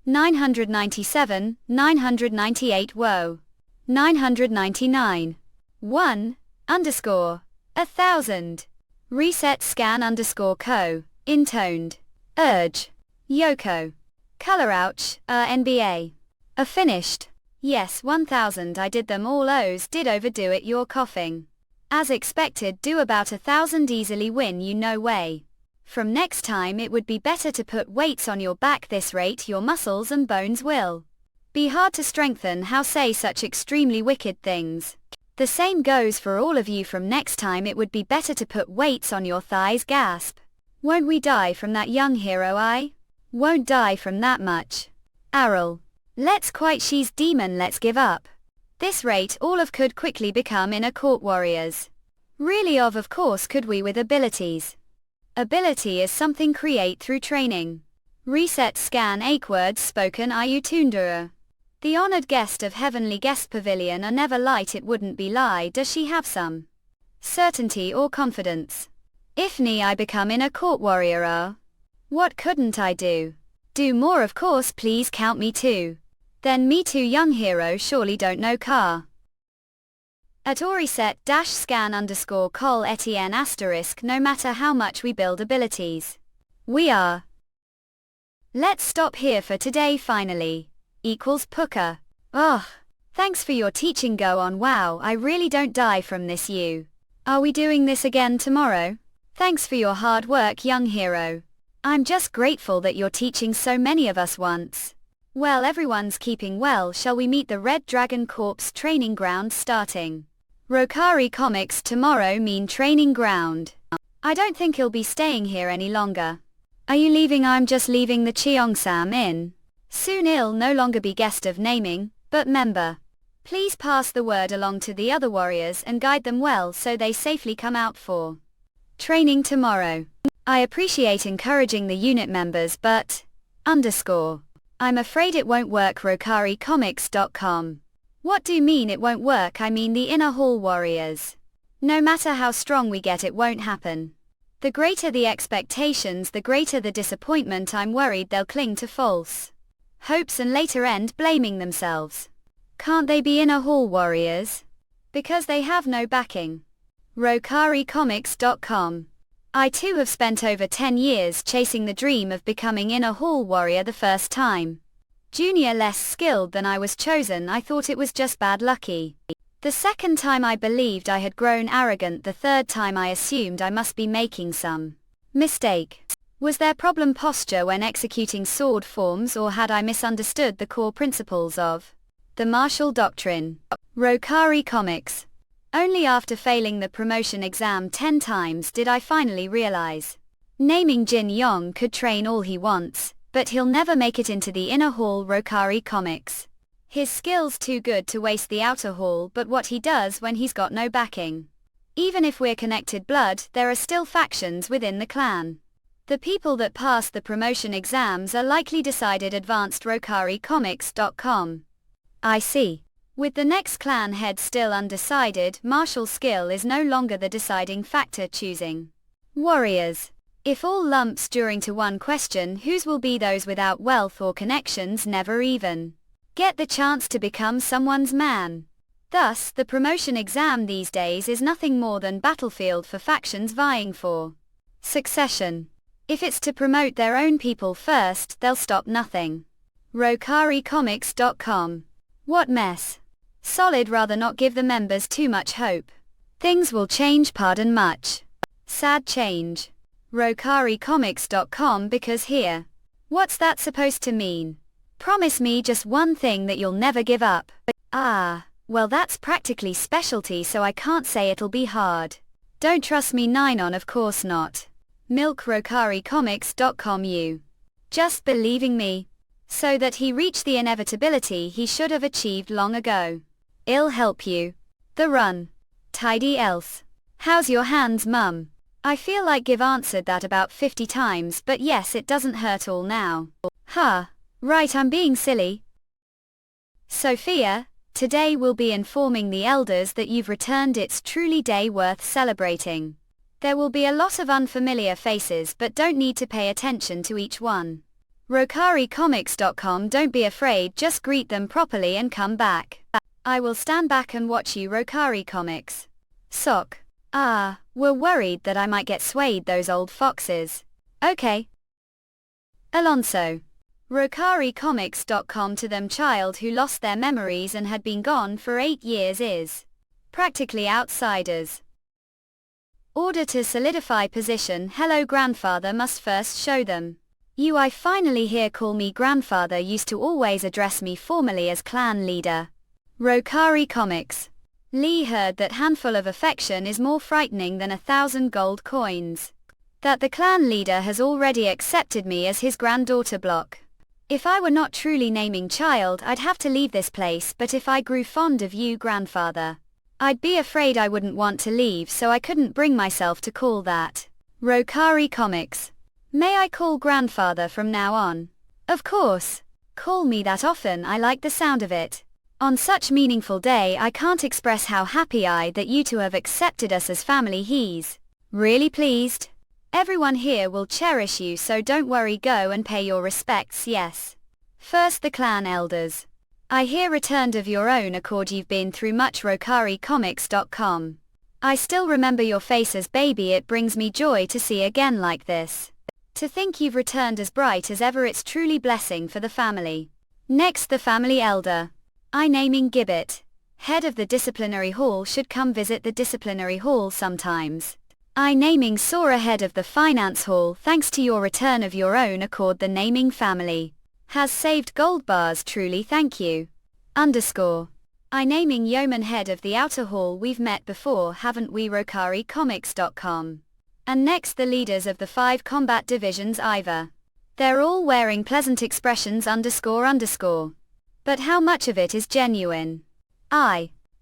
997, 998. Whoa. 999. 1, _ 1000. Reset scan _ intoned. Urge. Yoko. Color ouch, NBA. Finished. Yes, 1000. I did them all. O's did overdo it. You're coughing. As expected, do about 1000 easily win. You no way. From next time it would be better to put weights on your back. This rate your muscles and bones will be hard to strengthen. How say such extremely wicked things. The same goes for all of you. From next time it would be better to put weights on your thighs. Gasp. Won't we die from that, young hero? I won't die from that much. Aral. Let's quite, she's demon, let's give up. This rate all of could quickly become inner court warriors. Really of course could we with abilities. Ability is something create through training. Reset scan 8 words spoken Ayutundura. The honored guest of Heavenly Guest Pavilion are never light, it wouldn't be lie. Does she have some certainty or confidence? If ni I become inner court warrior, what couldn't I do? Do more of course, please count me too. Then me too, young hero, surely don't know car. At reset scan _ col Etienne *, no matter how much we build abilities, we are. Let's stop here for today. Finally. Equals Puka. Ugh. Thanks for your teaching. Go on. Wow, I really don't die from this. You. Are we doing this again tomorrow? Thanks for your hard work, young hero. I'm just grateful that you're teaching so many of us once. Well, everyone's keeping well. Shall we meet the Red Dragon Corps training ground starting? Rokari Comics tomorrow mean training ground. I don't think he'll be staying here any longer. Are you leaving? I'm just leaving the Cheongsam Inn. Soon I'll no longer be guest of naming, but member. Please pass the word along to the other warriors and guide them well so they safely come out for training tomorrow. I appreciate encouraging the unit members but... I'm afraid it won't work. RokariComics.com. What do you mean it won't work? I mean the inner hall warriors. No matter how strong we get, it won't happen. The greater the expectations, the greater the disappointment. I'm worried they'll cling to false hopes and later end blaming themselves. Can't they be inner hall warriors? Because they have no backing. RokariComics.com. I too have spent over 10 years chasing the dream of becoming inner hall warrior. The first time, junior, less skilled than I was chosen. I thought it was just bad lucky. The second time I believed I had grown arrogant. The third time I assumed I must be making some mistake. Was there problem posture when executing sword forms, or had I misunderstood the core principles of the martial doctrine? Rokari Comics. Only after failing the promotion exam 10 times did I finally realize. Naming Jin Yong could train all he wants, but he'll never make it into the inner hall. Rokari Comics. His skill's too good to waste the outer hall, but what he does when he's got no backing. Even if we're connected blood, there are still factions within the clan. The people that pass the promotion exams are likely decided advanced. RokariComics.com. I see. With the next clan head still undecided, martial skill is no longer the deciding factor. Choosing warriors. If all lumps during to one question, whose will be those without wealth or connections, never even get the chance to become someone's man. Thus, the promotion exam these days is nothing more than battlefield for factions vying for succession. If it's to promote their own people first, they'll stop nothing. RokariComics.com. What mess. Solid. Rather not give the members too much hope. Things will change. Pardon much. Sad change. RokariComics.com. Because here. What's that supposed to mean? Promise me just one thing, that you'll never give up. Ah, well that's practically specialty, so I can't say it'll be hard. Don't trust me, Ninon, of course not. Milk. RokariComics.com. You just believing me. So that he reached the inevitability he should have achieved long ago. I'll help you. The run. Tidy else. How's your hands, mum? I feel like I've answered that about 50 times, but yes, it doesn't hurt all now. Huh. Right, I'm being silly. Sophia, today we'll be informing the elders that you've returned. It's truly day worth celebrating. There will be a lot of unfamiliar faces, but don't need to pay attention to each one. RokariComics.com. Don't be afraid, just greet them properly and come back. I will stand back and watch you. Rokari Comics. Sock. Ah, we're worried that I might get swayed, those old foxes. Okay. Alonso. RokariComics.com. To them, child who lost their memories and had been gone for 8 years is practically outsiders. Order to solidify position. Hello grandfather, must first show them. You, I finally hear. Call me grandfather. Used to always address me formally as clan leader. Rokari Comics. Lee heard that handful of affection is more frightening than 1,000 gold coins. That the clan leader has already accepted me as his granddaughter. Block. If I were not truly naming child, I'd have to leave this place, but if I grew fond of you grandfather, I'd be afraid I wouldn't want to leave, so I couldn't bring myself to call that. Rokari Comics. May I call grandfather from now on? Of course. Call me that often, I like the sound of it. On such meaningful day I can't express how happy I that you two have accepted us as family. He's really pleased. Everyone here will cherish you, so don't worry. Go and pay your respects. Yes. First the clan elders. I hear returned of your own accord. You've been through much. RokariComics.com. I still remember your face as baby. It brings me joy to see again like this. To think you've returned as bright as ever. It's truly blessing for the family. Next the family elder. I naming Gibbet. Head of the disciplinary hall should come visit the disciplinary hall sometimes. I naming Sora, head of the finance hall. Thanks to your return of your own accord, the naming family has saved gold bars. Truly thank you. I naming Yeoman, head of the outer hall. We've met before, haven't we? RokariComics.com. And next the leaders of the 5 combat divisions either. They're all wearing pleasant expressions __. But how much of it is genuine?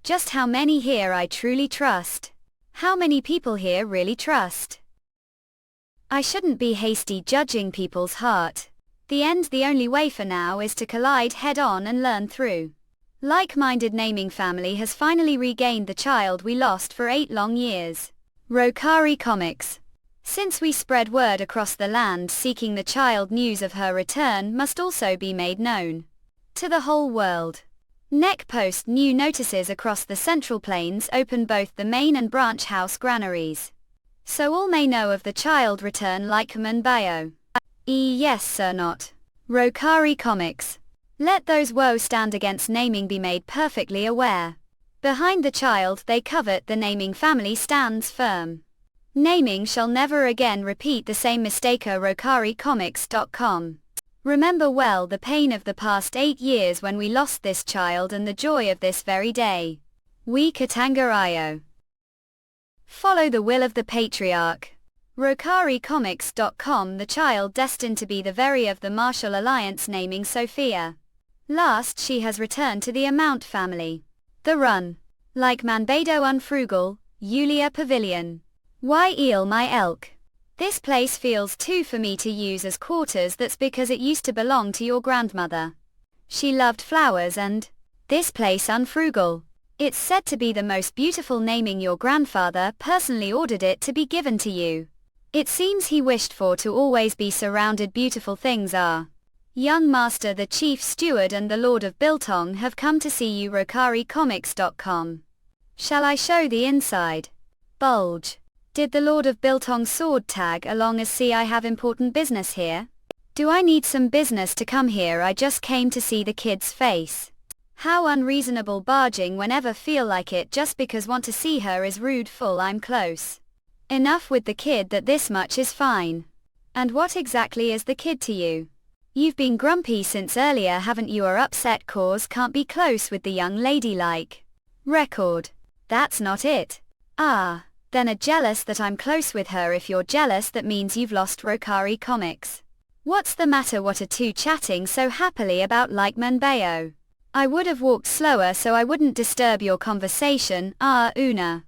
Just how many here I truly trust? How many people here really trust? I shouldn't be hasty judging people's heart. The only way for now is to collide head on and learn through. Like-minded naming family has finally regained the child we lost for 8 long years. Rokari Comics. Since we spread word across the land seeking the child, news of her return must also be made known to the whole world. Neck post new notices across the Central Plains, open both the main and branch house granaries, so all may know of the child return like Manbayo. Yes sir, not Rokari Comics. Let those woe stand against naming be made perfectly aware. Behind the child they covet, the naming family stands firm. Naming shall never again repeat the same mistake. RokariComics.com. Remember well the pain of the past 8 years when we lost this child and the joy of this very day. We Katangarayo. Follow the will of the patriarch. RokariComics.com. The child destined to be the very of the Martial Alliance, naming Sophia. Last she has returned to the Amount family. The run. Like Manbado Unfrugal, Yulia Pavilion. Why eel my elk? This place feels too for me to use as quarters. That's because it used to belong to your grandmother. She loved flowers and this place unfrugal. It's said to be the most beautiful, naming your grandfather personally ordered it to be given to you. It seems he wished for to always be surrounded beautiful things are. Young Master, the Chief Steward and the Lord of Biltong have come to see you. RokariComics.com. Shall I show the inside? Bulge. Did the Lord of Biltong sword tag along as see I have important business here? Do I need some business to come here? I just came to see the kid's face. How unreasonable barging whenever feel like it just because want to see her is rude. Full I'm close enough with the kid that this much is fine. And what exactly is the kid to you? You've been grumpy since earlier, haven't you? Are upset cause can't be close with the young lady like record. That's not it. Then are jealous that I'm close with her. If you're jealous, that means you've lost Rokari Comics. What's the matter? What are two chatting so happily about like Manbao? I would have walked slower so I wouldn't disturb your conversation. Una.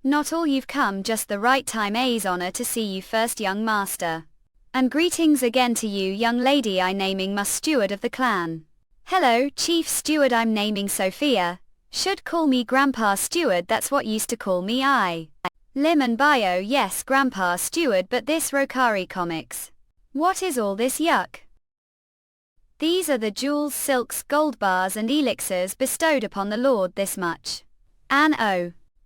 Not all you've come just the right time. A's honor to see you first, young master. And greetings again to you, young lady. I naming must steward of the clan. Hello, Chief Steward. I'm naming Sophia. Should call me Grandpa Steward, that's what used to call me Lim and Bio. Yes, Grandpa Steward, but this Rokari Comics. What is all this yuck? These are the jewels, silks, gold bars and elixirs bestowed upon the Lord this much.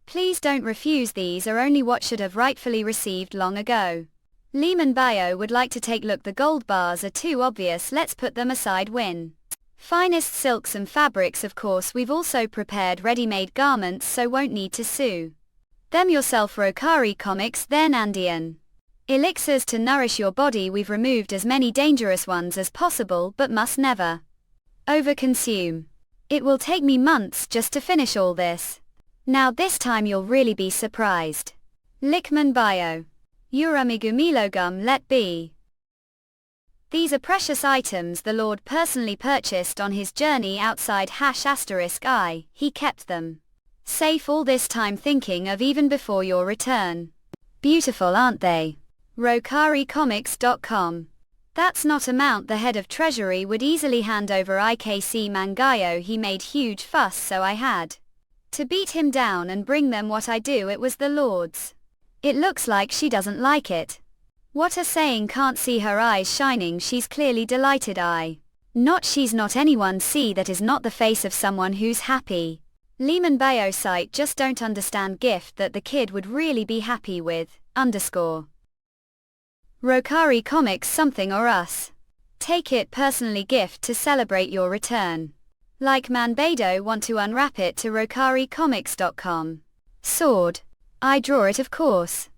Please don't refuse, these are only what should have rightfully received long ago. Lim and Bio would like to take look. The gold bars are too obvious, let's put them aside. Win. Finest silks and fabrics, of course. We've also prepared ready-made garments so won't need to sew them yourself. Rokari Comics. Then Andean elixirs to nourish your body. We've removed as many dangerous ones as possible but must never overconsume. It will take me months just to finish all this. Now this time you'll really be surprised. Lickman Bio. Uramigumilogum let be. These are precious items the Lord personally purchased on his journey outside **I. He kept them safe all this time, thinking of even before your return. Beautiful, aren't they? RokariComics.com. That's not amount the head of treasury would easily hand over. IKC Mangayo. He made huge fuss so I had to beat him down and bring them what I do. It was the Lord's. It looks like she doesn't like it. What a saying, can't see her eyes shining. She's clearly delighted. She's not. Anyone see that is not the face of someone who's happy. Lehman Bayo site just don't understand gift that the kid would really be happy with. Rokari Comics something or us. Take it personally, gift to celebrate your return. Like Manbado want to unwrap it to RokariComics.com. Sword. I draw it, of course.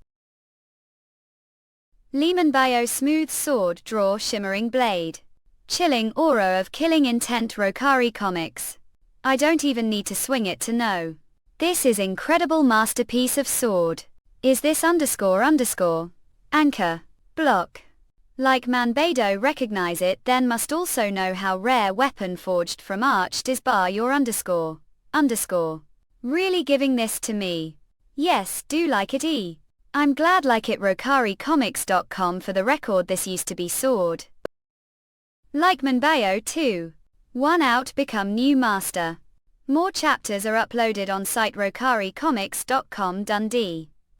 Lehman Bayo smooth sword, draw shimmering blade. Chilling aura of killing intent. Rokari Comics. I don't even need to swing it to know. This is incredible masterpiece of sword. Is this underscore underscore? Anchor. Block. Like Manbado recognize it then must also know how rare weapon forged from arched is bar your underscore. Underscore. Really giving this to me? Yes, do like it I'm glad like it rokaricomics.com for the record this used to be sword. Like Manbayo too. One out become new master. More chapters are uploaded on site rokaricomics.com Dundee.